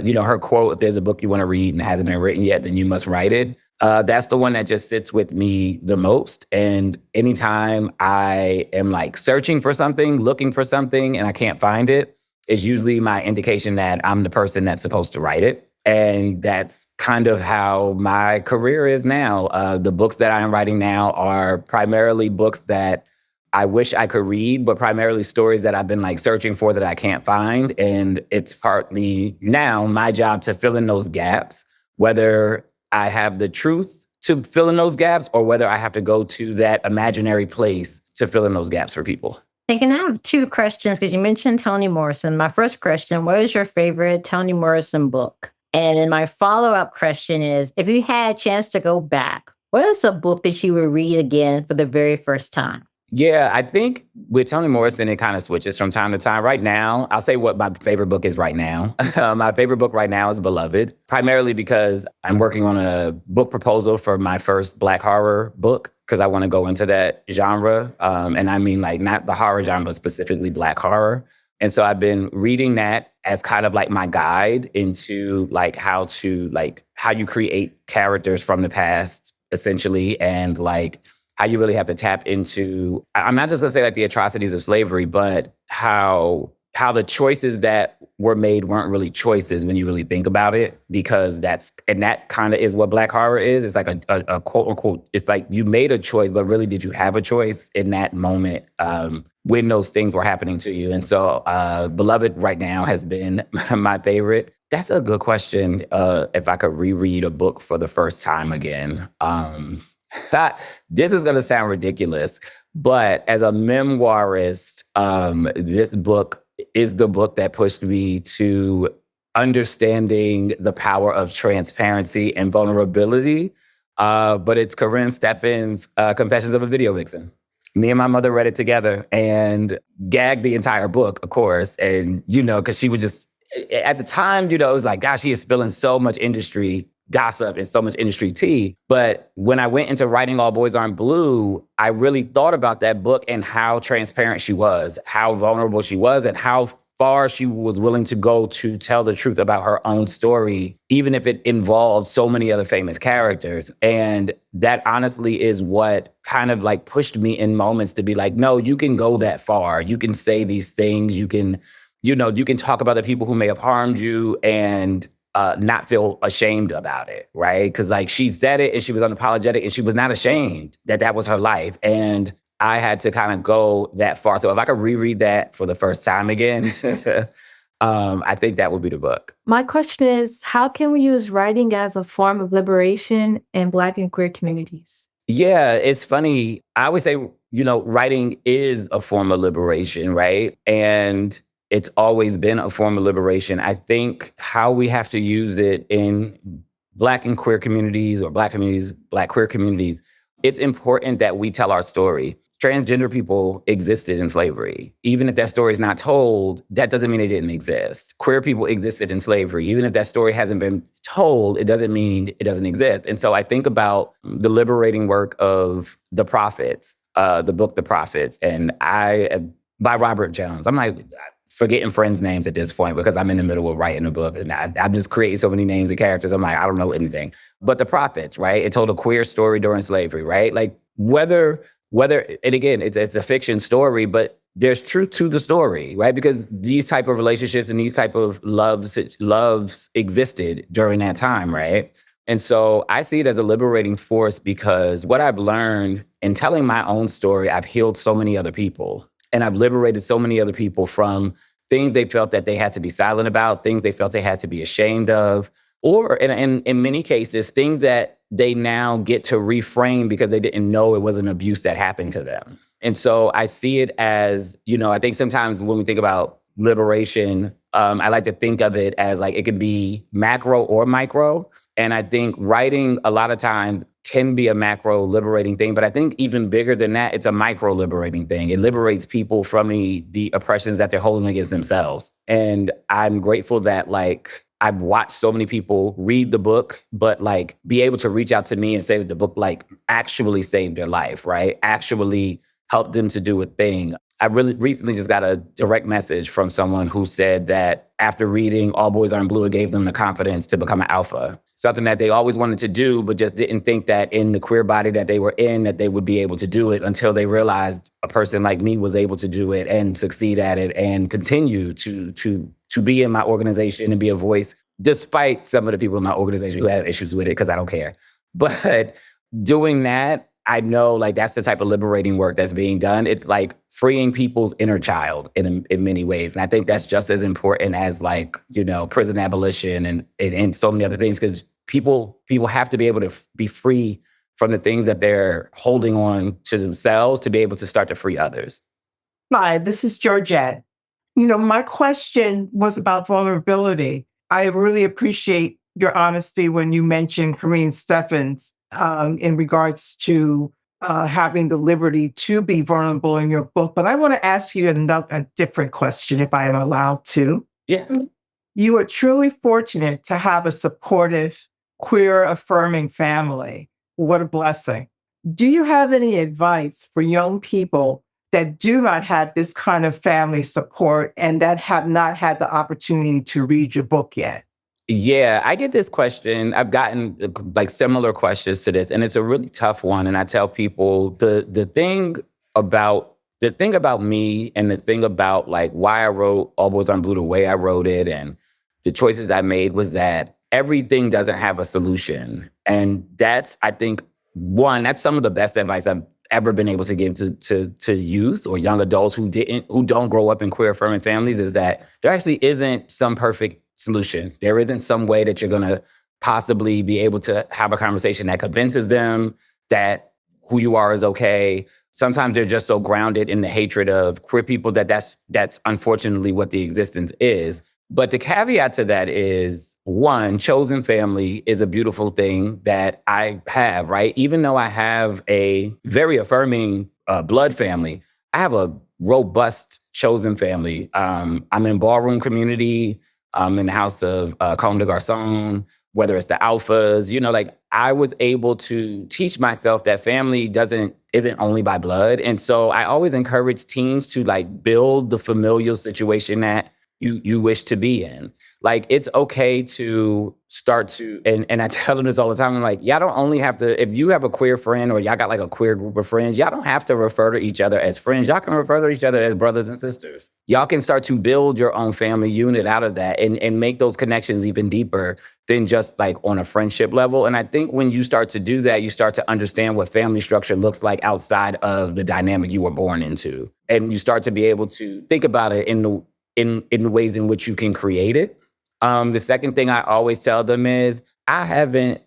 you know, her quote, if there's a book you want to read and it hasn't been written yet, then you must write it. That's the one that just sits with me the most. And anytime I am like searching for something, looking for something, and I can't find it, it's usually my indication that I'm the person that's supposed to write it. And that's kind of how my career is now. The books that I am writing now are primarily books that I wish I could read, but primarily stories that I've been like searching for that I can't find. And it's partly now my job to fill in those gaps, whether I have the truth to fill in those gaps or whether I have to go to that imaginary place to fill in those gaps for people. And I have two questions because you mentioned Toni Morrison. My first question, what is your favorite Toni Morrison book? And then my follow-up question is, if you had a chance to go back, what is a book that you would read again for the very first time? Yeah, I think with Toni Morrison, it kind of switches from time to time. Right now, I'll say what my favorite book is right now. My favorite book right now is Beloved, primarily because I'm working on a book proposal for my first Black horror book, because I want to go into that genre. And I mean, like, not the horror genre, but specifically Black horror. And so I've been reading that as kind of like my guide into like how you create characters from the past, essentially, and like how you really have to tap into, I'm not just gonna say like the atrocities of slavery, but how the choices that were made weren't really choices when you really think about it, because that kind of is what Black horror is. It's like a quote unquote, it's like you made a choice, but really did you have a choice in that moment when those things were happening to you? And so Beloved right now has been my favorite. That's a good question. If I could reread a book for the first time again. This is going to sound ridiculous, but as a memoirist, this book is the book that pushed me to understanding the power of transparency and vulnerability. But it's Corinne Steffen's Confessions of a Video Vixen. Me and my mother read it together and gagged the entire book, of course. And, because she would just, at the time, it was like, gosh, she is spilling so much industry gossip and so much industry tea. But when I went into writing All Boys Aren't Blue, I really thought about that book and how transparent she was, how vulnerable she was, and how far she was willing to go to tell the truth about her own story, even if it involved so many other famous characters. And that honestly is what kind of like pushed me in moments to be like, no, you can go that far. You can say these things. You can talk about the people who may have harmed you and not feel ashamed about it, right? Because like she said it and she was unapologetic and she was not ashamed that was her life. And I had to kind of go that far. So if I could reread that for the first time again, I think that would be the book. My question is, how can we use writing as a form of liberation in Black and queer communities? Yeah, it's funny. I always say, writing is a form of liberation, right? And it's always been a form of liberation. I think how we have to use it in Black and queer communities or Black communities, Black queer communities, it's important that we tell our story. Transgender people existed in slavery. Even if that story is not told, that doesn't mean it didn't exist. Queer people existed in slavery. Even if that story hasn't been told, it doesn't mean it doesn't exist. And so I think about the liberating work of The Prophets, the book The Prophets, and by Robert Jones. I'm like, forgetting friends' names at this point because I'm in the middle of writing a book and I'm just creating so many names and characters. I'm like, I don't know anything. But The Prophets, right? It told a queer story during slavery, right? Like whether, and again, it's a fiction story, but there's truth to the story, right? Because these type of relationships and these type of loves existed during that time, right? And so I see it as a liberating force because what I've learned in telling my own story, I've healed so many other people. And I've liberated so many other people from things they felt that they had to be silent about, things they felt they had to be ashamed of, or in many cases, things that they now get to reframe because they didn't know it was an abuse that happened to them. And so I see it as, I think sometimes when we think about liberation, I like to think of it as like it can be macro or micro. And I think writing a lot of times can be a macro liberating thing, but I think even bigger than that, it's a micro liberating thing. It liberates people from the oppressions that they're holding against themselves. And I'm grateful that like I've watched so many people read the book, but like be able to reach out to me and say that the book like actually saved their life, right? Actually helped them to do a thing. I really recently just got a direct message from someone who said that after reading All Boys Aren't Blue, it gave them the confidence to become an alpha. Something that they always wanted to do, but just didn't think that in the queer body that they were in, that they would be able to do it until they realized a person like me was able to do it and succeed at it and continue to be in my organization and be a voice, despite some of the people in my organization who have issues with it, because I don't care. But doing that, I know like that's the type of liberating work that's being done. It's like freeing people's inner child in many ways. And I think that's just as important as like, prison abolition and so many other things, because people have to be able to be free from the things that they're holding on to themselves to be able to start to free others. Hi, this is Georgette. My question was about vulnerability. I really appreciate your honesty when you mentioned Corinne Steffens in regards to having the liberty to be vulnerable in your book. But I want to ask you a different question, if I am allowed to. Yeah. You are truly fortunate to have a supportive, queer affirming family. What a blessing. Do you have any advice for young people that do not have this kind of family support and that have not had the opportunity to read your book yet? Yeah, I get this question. I've gotten like similar questions to this, and it's a really tough one. And I tell people the thing about me and the thing about like why I wrote All Boys Aren't Blue the way I wrote it and the choices I made was that everything doesn't have a solution. And that's, I think, that's some of the best advice I've ever been able to give to youth or young adults who don't grow up in queer affirming families is that there actually isn't some perfect solution. There isn't some way that you're going to possibly be able to have a conversation that convinces them that who you are is okay. Sometimes they're just so grounded in the hatred of queer people that's unfortunately what the existence is. But the caveat to that is, one, chosen family is a beautiful thing that I have, right? Even though I have a very affirming blood family, I have a robust chosen family. I'm in ballroom community. I'm in the house of Comme des Garçons, whether it's the alphas, like I was able to teach myself that family isn't only by blood. And so I always encourage teens to like build the familial situation that you wish to be in. Like, it's okay to start to, and I tell them this all the time, I'm like, y'all don't only have to, if you have a queer friend or y'all got like a queer group of friends, y'all don't have to refer to each other as friends. Y'all can refer to each other as brothers and sisters. Y'all can start to build your own family unit out of that and make those connections even deeper than just like on a friendship level. And I think when you start to do that, you start to understand what family structure looks like outside of the dynamic you were born into. And you start to be able to think about it in the ways in which you can create it. The second thing I always tell them is I haven't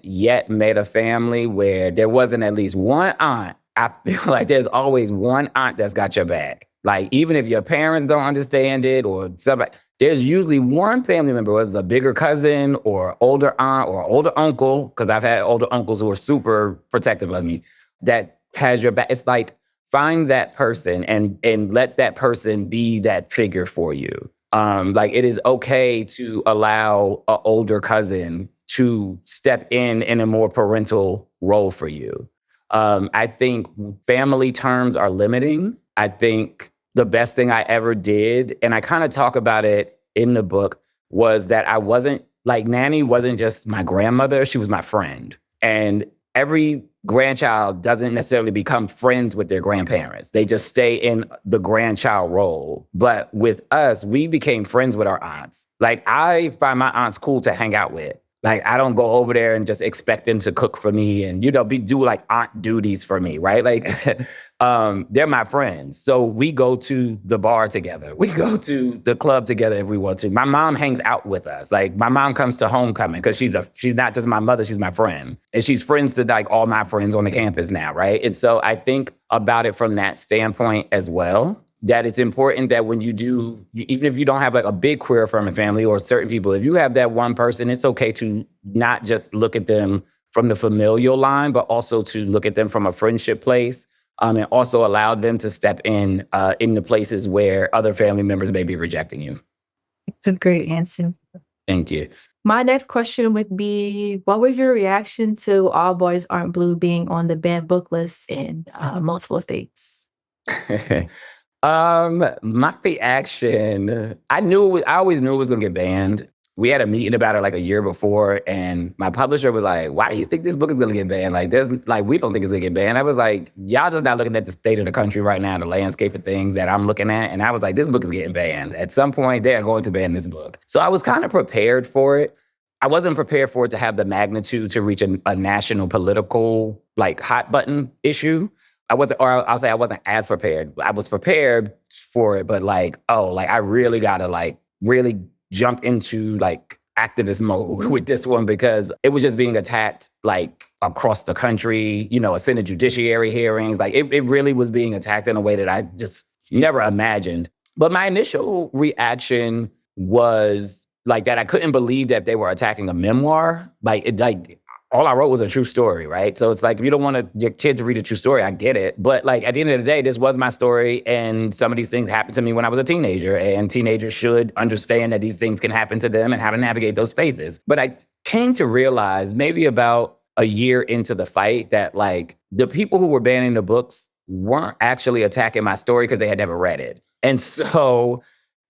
yet met a family where there wasn't at least one aunt. I feel like there's always one aunt that's got your back. Like, even if your parents don't understand it or somebody, there's usually one family member, whether it's a bigger cousin or older aunt or older uncle, because I've had older uncles who are super protective of me, that has your back. It's like, find that person and let that person be that figure for you. Like, it is okay to allow an older cousin to step in a more parental role for you. I think family terms are limiting. I think the best thing I ever did, and I kind of talk about it in the book, was that I wasn't, like, Nanny wasn't just my grandmother, she was my friend. And every grandchild doesn't necessarily become friends with their grandparents. They just stay in the grandchild role. But with us, we became friends with our aunts. Like, I find my aunts cool to hang out with. Like, I don't go over there and just expect them to cook for me and, do like aunt duties for me, right? Like, they're my friends. So we go to the bar together. We go to the club together if we want to. My mom hangs out with us. Like, my mom comes to homecoming because she's not just my mother, she's my friend. And she's friends to like all my friends on the campus now, right? And so I think about it from that standpoint as well. That it's important that when you do, even if you don't have like a big queer affirming family or certain people, if you have that one person, it's okay to not just look at them from the familial line, but also to look at them from a friendship place, and also allow them to step in the places where other family members may be rejecting you. It's a great answer. Thank you. My next question would be, what was your reaction to All Boys Aren't Blue being on the banned book list in multiple states? My reaction, I always knew it was gonna get banned. We had a meeting about it like a year before, and my publisher was like, "Why do you think this book is gonna get banned? Like, we don't think it's gonna get banned." I was like, "Y'all just not looking at the state of the country right now, the landscape of things that I'm looking at." And I was like, "This book is getting banned. At some point, they are going to ban this book." So I was kind of prepared for it. I wasn't prepared for it to have the magnitude to reach a national political, like, hot button issue. I'll say I wasn't as prepared. I was prepared for it, but I really gotta really jump into like activist mode with this one because it was just being attacked like across the country, a Senate judiciary hearings. Like, it really was being attacked in a way that I just never imagined. But my initial reaction was like that I couldn't believe that they were attacking a memoir. Like all I wrote was a true story, right? So it's like, if you don't want your kids to read a true story, I get it. But like at the end of the day, this was my story. And some of these things happened to me when I was a teenager. And teenagers should understand that these things can happen to them and how to navigate those spaces. But I came to realize maybe about a year into the fight that like the people who were banning the books weren't actually attacking my story because they had never read it. And so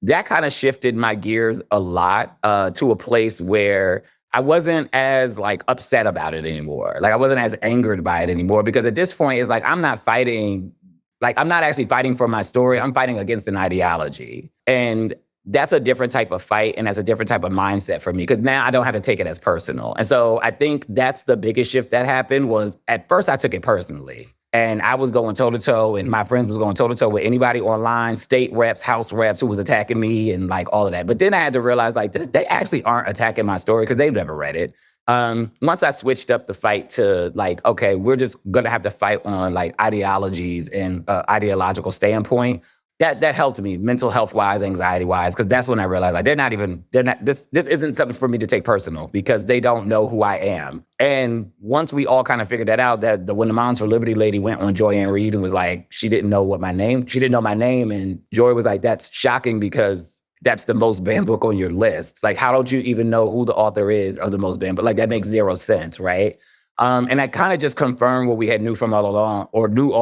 that kind of shifted my gears a lot to a place where I wasn't as like upset about it anymore. Like I wasn't as angered by it anymore, because at this point it's like I'm not actually fighting for my story. I'm fighting against an ideology. And that's a different type of fight, and that's a different type of mindset for me, because now I don't have to take it as personal. And so I think that's the biggest shift that happened. Was at first I took it personally. And I was going toe-to-toe, and my friends was going toe-to-toe with anybody online, state reps, house reps who was attacking me and like all of that. But then I had to realize like they actually aren't attacking my story because they've never read it. Once I switched up the fight to like, okay, we're just going to have to fight on like ideologies and ideological standpoint, that helped me mental health wise, anxiety wise, because that's when I realized like this isn't something for me to take personal, because they don't know who I am. And once we all kind of figured that out, that when the Moms for Liberty lady went on Joy Ann Reid and was like, she didn't know my name. And Joy was like, that's shocking because that's the most banned book on your list. Like, how don't you even know who the author is of the most banned book? Like, that makes zero sense, right? And that kind of just confirmed what we had knew all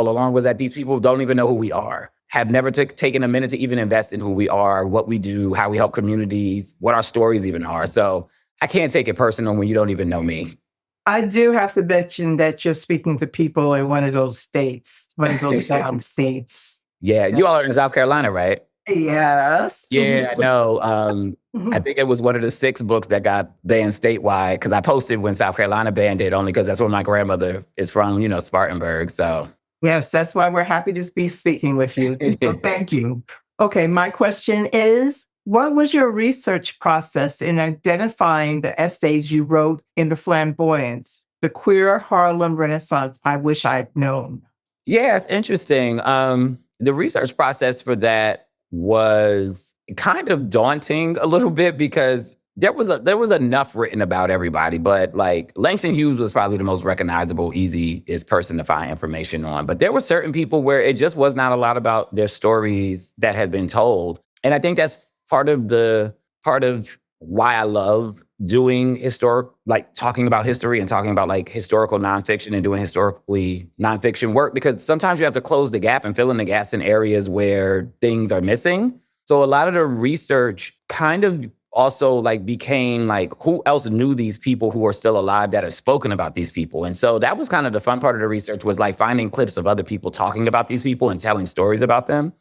along, was that these people don't even know who we are, have never taken a minute to even invest in who we are, what we do, how we help communities, what our stories even are. So I can't take it personal when you don't even know me. I do have to mention that you're speaking to people in one of those states, one of those down states. Yeah, you all are in South Carolina, right? Yes. Yeah, I know. I think it was one of the 6 books that got banned statewide, because I posted when South Carolina banned it, only because that's where my grandmother is from, Spartanburg. So yes, that's why we're happy to be speaking with you. So thank you. Okay, my question is, what was your research process in identifying the essays you wrote in The Flamboyance, the queer Harlem Renaissance I wish I'd known? Yeah, it's interesting. The research process for that was kind of daunting a little bit, because there was enough written about everybody, but like Langston Hughes was probably the most recognizable, easiest person to find information on. But there were certain people where it just was not a lot about their stories that had been told. And I think that's part of why I love doing talking about history and talking about like historical nonfiction and doing historically nonfiction work, because sometimes you have to close the gap and fill in the gaps in areas where things are missing. So a lot of the research kind of also like became like, who else knew these people who are still alive that have spoken about these people? And so that was kind of the fun part of the research, was like finding clips of other people talking about these people and telling stories about them.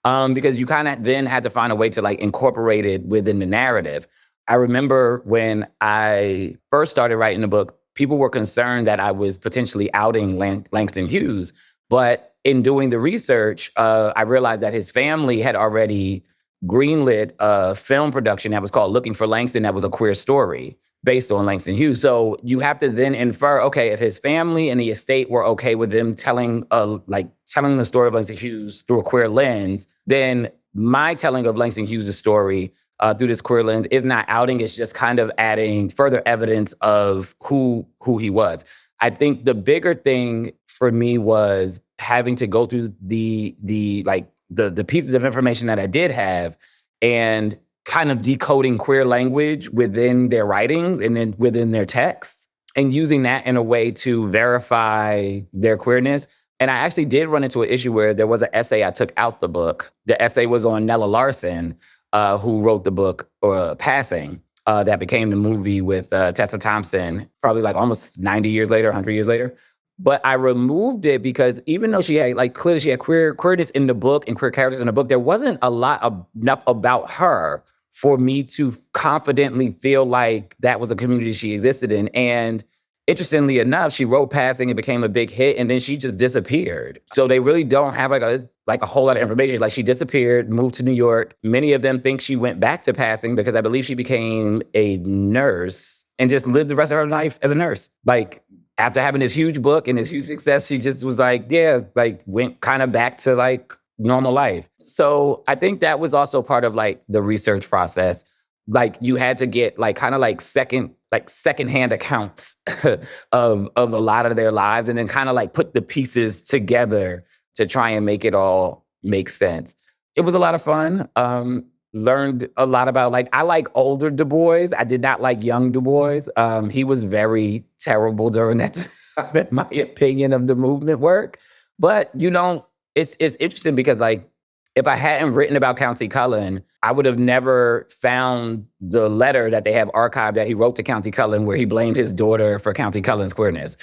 Because you kind of then had to find a way to like incorporate it within the narrative. I remember when I first started writing the book, people were concerned that I was potentially outing Langston Hughes. But in doing the research, I realized that his family had already greenlit a film production that was called Looking for Langston, that was a queer story based on Langston Hughes. So you have to then infer, okay, if his family and the estate were okay with them telling the story of Langston Hughes through a queer lens, then my telling of Langston Hughes' story through this queer lens is not outing. It's just kind of adding further evidence of who he was. I think the bigger thing for me was having to go through the pieces of information that I did have and kind of decoding queer language within their writings and then within their texts, and using that in a way to verify their queerness. And I actually did run into an issue where there was an essay I took out the book. The essay was on Nella Larson, who wrote the book Passing, that became the movie with Tessa Thompson, probably like almost 90 years later, 100 years later. But I removed it because even though she had clearly she had queerness in the book and queer characters in the book, there wasn't enough about her for me to confidently feel like that was a community she existed in. And interestingly enough, she wrote Passing, it became a big hit, and then she just disappeared. So they really don't have like a whole lot of information. Like, she disappeared, moved to New York. Many of them think she went back to Passing because I believe she became a nurse and just lived the rest of her life as a nurse. Like, after having this huge book and this huge success, she just was went kind of back to like normal life. So I think that was also part of like the research process. Like you had to get like kind of like secondhand accounts of a lot of their lives, and then kind of like put the pieces together to try and make it all make sense. It was a lot of fun. Learned a lot about like I like older Du Bois. I did not like young Du Bois. He was very terrible during that time, in my opinion, of the movement work. But it's interesting because like if I hadn't written about County Cullen, I would have never found the letter that they have archived that he wrote to County Cullen where he blamed his daughter for County Cullen's queerness.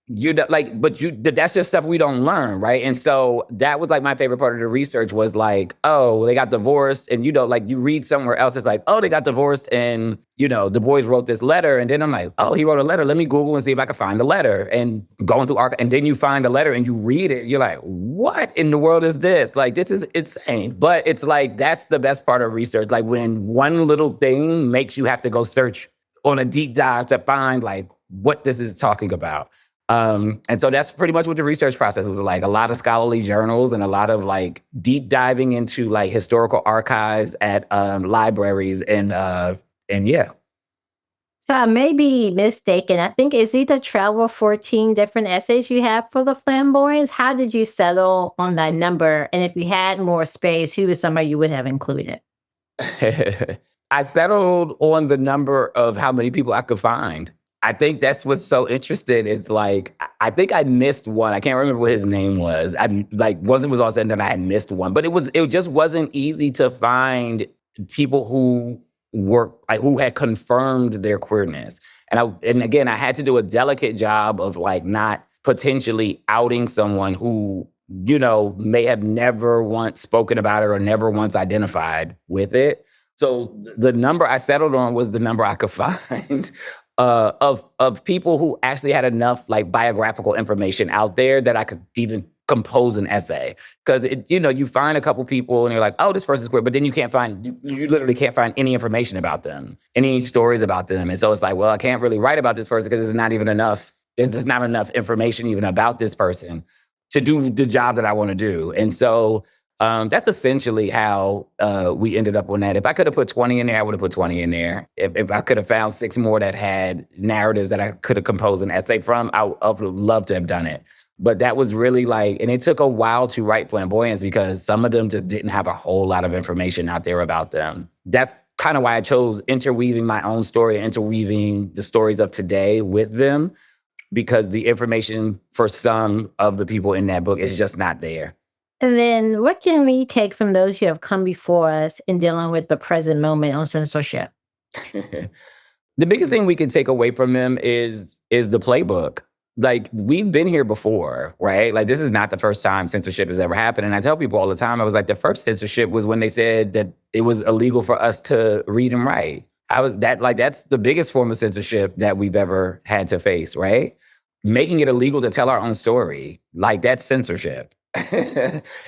That's just stuff we don't learn, right? And so that was like my favorite part of the research was like, oh, they got divorced, and like you read somewhere else, it's like, oh, they got divorced, and Du Bois wrote this letter, and then I'm like, oh, he wrote a letter. Let me Google and see if I can find the letter, and going through and then you find the letter and you read it, you're like, what in the world is this? Like, this is insane. But it's like that's the best part of research, like when one little thing makes you have to go search on a deep dive to find like what this is talking about. And so that's pretty much what the research process was like. A lot of scholarly journals and a lot of like deep diving into like historical archives at libraries and yeah. So I may be mistaken. I think it's either 12 or 14 different essays you have for the flamboyants. How did you settle on that number? And if you had more space, who was somebody you would have included? I settled on the number of how many people I could find. I think that's what's so interesting is like, I think I missed one. I can't remember what his name was. I like once it was all said and done, I had missed one, but it just wasn't easy to find people who who had confirmed their queerness. And again, I had to do a delicate job of like not potentially outing someone who, may have never once spoken about it or never once identified with it. So the number I settled on was the number I could find. Of people who actually had enough like biographical information out there that I could even compose an essay. Because you find a couple people and you're like, oh, this person's queer, but then you literally can't find any information about them, any stories about them. And so it's like, well, I can't really write about this person because there's not even enough. There's just not enough information even about this person to do the job that I want to do. And so that's essentially how we ended up on that. If I could have put 20 in there, I would have put 20 in there. If I could have found 6 more that had narratives that I could have composed an essay from, I would have loved to have done it. But that was really like, and it took a while to write Flamboyance because some of them just didn't have a whole lot of information out there about them. That's kind of why I chose interweaving my own story, interweaving the stories of today with them, because the information for some of the people in that book is just not there. And then what can we take from those who have come before us in dealing with the present moment on censorship? The biggest thing we can take away from them is the playbook. Like, we've been here before, right? Like, this is not the first time censorship has ever happened. And I tell people all the time, I was like, the first censorship was when they said that it was illegal for us to read and write. That's the biggest form of censorship that we've ever had to face, right? Making it illegal to tell our own story, like that's censorship.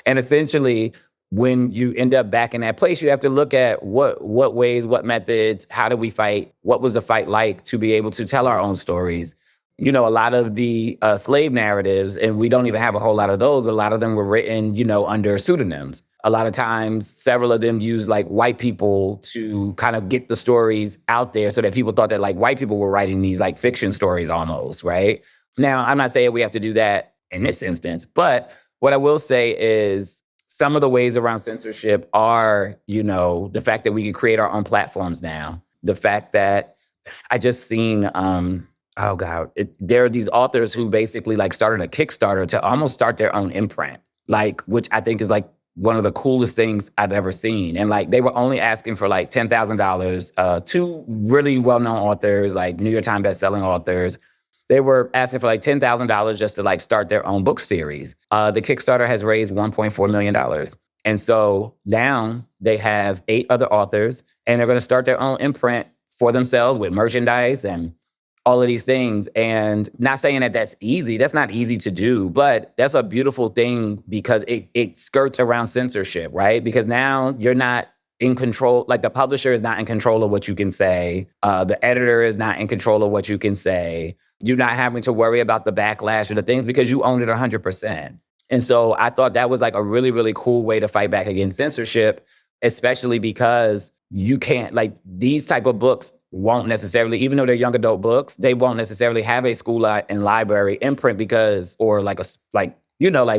And essentially, when you end up back in that place, you have to look at what ways, what methods, how do we fight? What was the fight like to be able to tell our own stories? A lot of the slave narratives, and we don't even have a whole lot of those, but a lot of them were written, under pseudonyms. A lot of times, several of them use like white people to kind of get the stories out there so that people thought that like white people were writing these like fiction stories almost, right? Now, I'm not saying we have to do that in this instance, but what I will say is some of the ways around censorship are, the fact that we can create our own platforms now. The fact that I just seen, there are these authors who basically like started a Kickstarter to almost start their own imprint, like, which I think is like one of the coolest things I've ever seen. And like, they were only asking for like $10,000, 2 really well-known authors, like New York Times bestselling authors. They were asking for like $10,000 just to like start their own book series. The Kickstarter has raised $1.4 million. And so now they have 8 other authors and they're going to start their own imprint for themselves with merchandise and all of these things. And not saying that that's easy. That's not easy to do, but that's a beautiful thing because it skirts around censorship, right? Because now you're not in control, like the publisher is not in control of what you can say. The editor is not in control of what you can say. You're not having to worry about the backlash or the things because you own it 100%. And so I thought that was like a really, really cool way to fight back against censorship, especially because you can't, like, these type of books won't necessarily, even though they're young adult books, they won't necessarily have a school and library imprint because, or like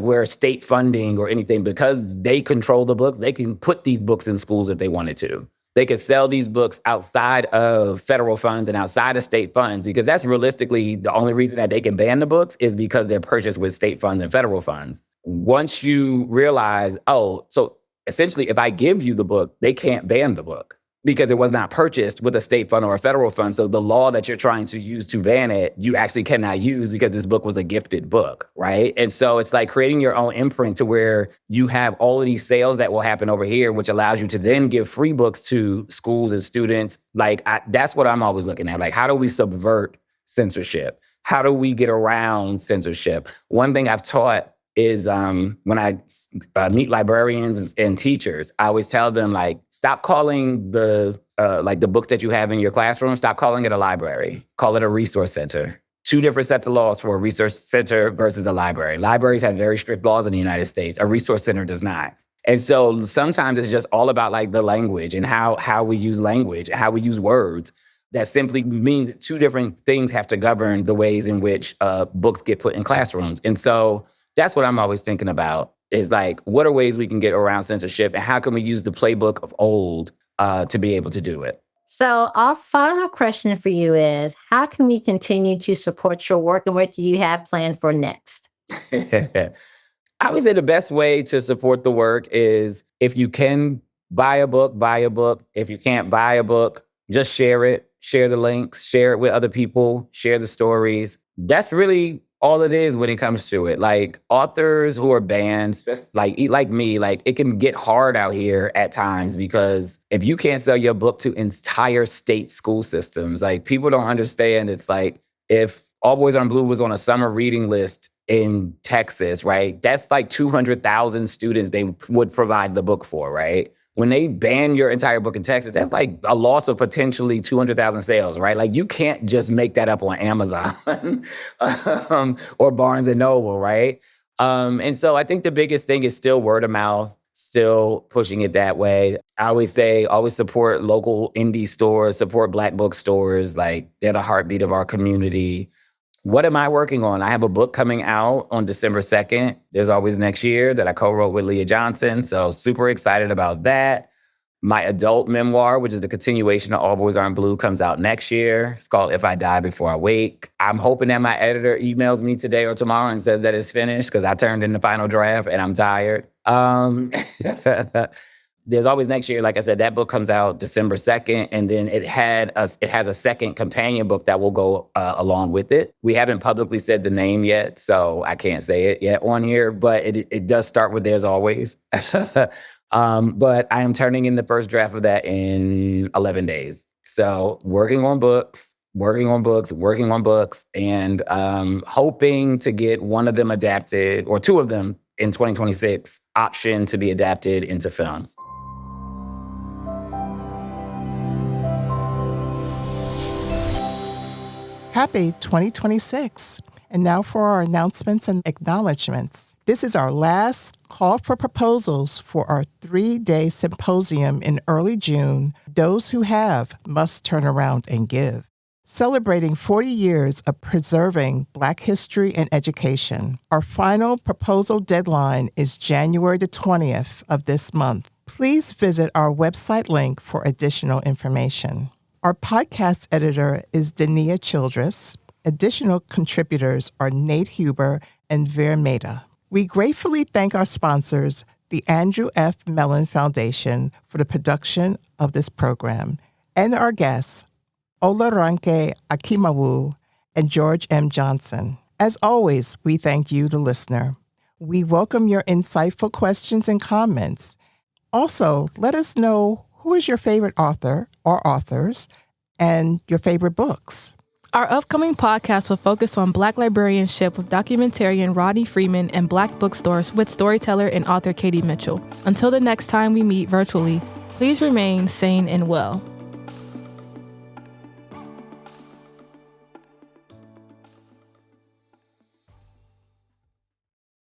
where state funding or anything, because they control the books, they can put these books in schools if they wanted to. They could sell these books outside of federal funds and outside of state funds, because that's realistically the only reason that they can ban the books is because they're purchased with state funds and federal funds. Once you realize, so essentially if I give you the book, they can't ban the book because it was not purchased with a state fund or a federal fund. So the law that you're trying to use to ban it, you actually cannot use because this book was a gifted book, right? And so it's like creating your own imprint to where you have all of these sales that will happen over here, which allows you to then give free books to schools and students. Like, that's what I'm always looking at. Like, how do we subvert censorship? How do we get around censorship? One thing I've taught is when I meet librarians and teachers, I always tell them, like, stop calling the books that you have in your classroom, stop calling it a library. Call it a resource center. Two different sets of laws for a resource center versus a library. Libraries have very strict laws in the United States. A resource center does not. And so sometimes it's just all about like the language and how we use language and how we use words. That simply means that two different things have to govern the ways in which books get put in classrooms. And so that's what I'm always thinking about, is like, what are ways we can get around censorship and how can we use the playbook of old to be able to do it? So our final question for you is, how can we continue to support your work and what do you have planned for next? I would say the best way to support the work is, if you can buy a book, buy a book. If you can't buy a book, just share it, share the links, share it with other people, share the stories. That's really all it is when it comes to it. Like, authors who are banned, like me, like, it can get hard out here at times, because if you can't sell your book to entire state school systems, like, people don't understand. It's like, if All Boys Aren't Blue was on a summer reading list in Texas, right? That's like 200,000 students they would provide the book for, right? When they ban your entire book in Texas, that's like a loss of potentially 200,000 sales, right? Like, you can't just make that up on Amazon or Barnes and Noble, right? And so I think the biggest thing is still word of mouth, still pushing it that way. I always say, always support local indie stores, support Black bookstores. Like, they're the heartbeat of our community. What am I working on? I have a book coming out on December 2nd. There's Always Next Year, that I co-wrote with Leah Johnson. So super excited about that. My adult memoir, which is the continuation of All Boys Aren't Blue, comes out next year. It's called If I Die Before I Wake. I'm hoping that my editor emails me today or tomorrow and says that it's finished, because I turned in the final draft and I'm tired. There's Always Next Year. Like I said, that book comes out December 2nd. And then it has a second companion book that will go along with it. We haven't publicly said the name yet, so I can't say it yet on here, but it does start with There's Always. But I am turning in the first draft of that in 11 days. So working on books, and hoping to get one of them adapted, or two of them in 2026, option to be adapted into films. Happy 2026. And now for our announcements and acknowledgments. This is our last call for proposals for our 3-day symposium in early June. Those who have must turn around and give. Celebrating 40 years of preserving Black history and education. Our final proposal deadline is January the 20th of this month. Please visit our website link for additional information. Our podcast editor is Dania Childress. Additional contributors are Nate Huber and Ver Meda. We gratefully thank our sponsors, the Andrew F. Mellon Foundation, for the production of this program, and our guests, OlaRonke Akinmowo and George M. Johnson. As always, we thank you, the listener. We welcome your insightful questions and comments. Also, let us know who is your favorite author or authors and your favorite books. Our upcoming podcast will focus on Black librarianship with documentarian Rodney Freeman and Black bookstores with storyteller and author Katie Mitchell. Until the next time we meet virtually, please remain sane and well.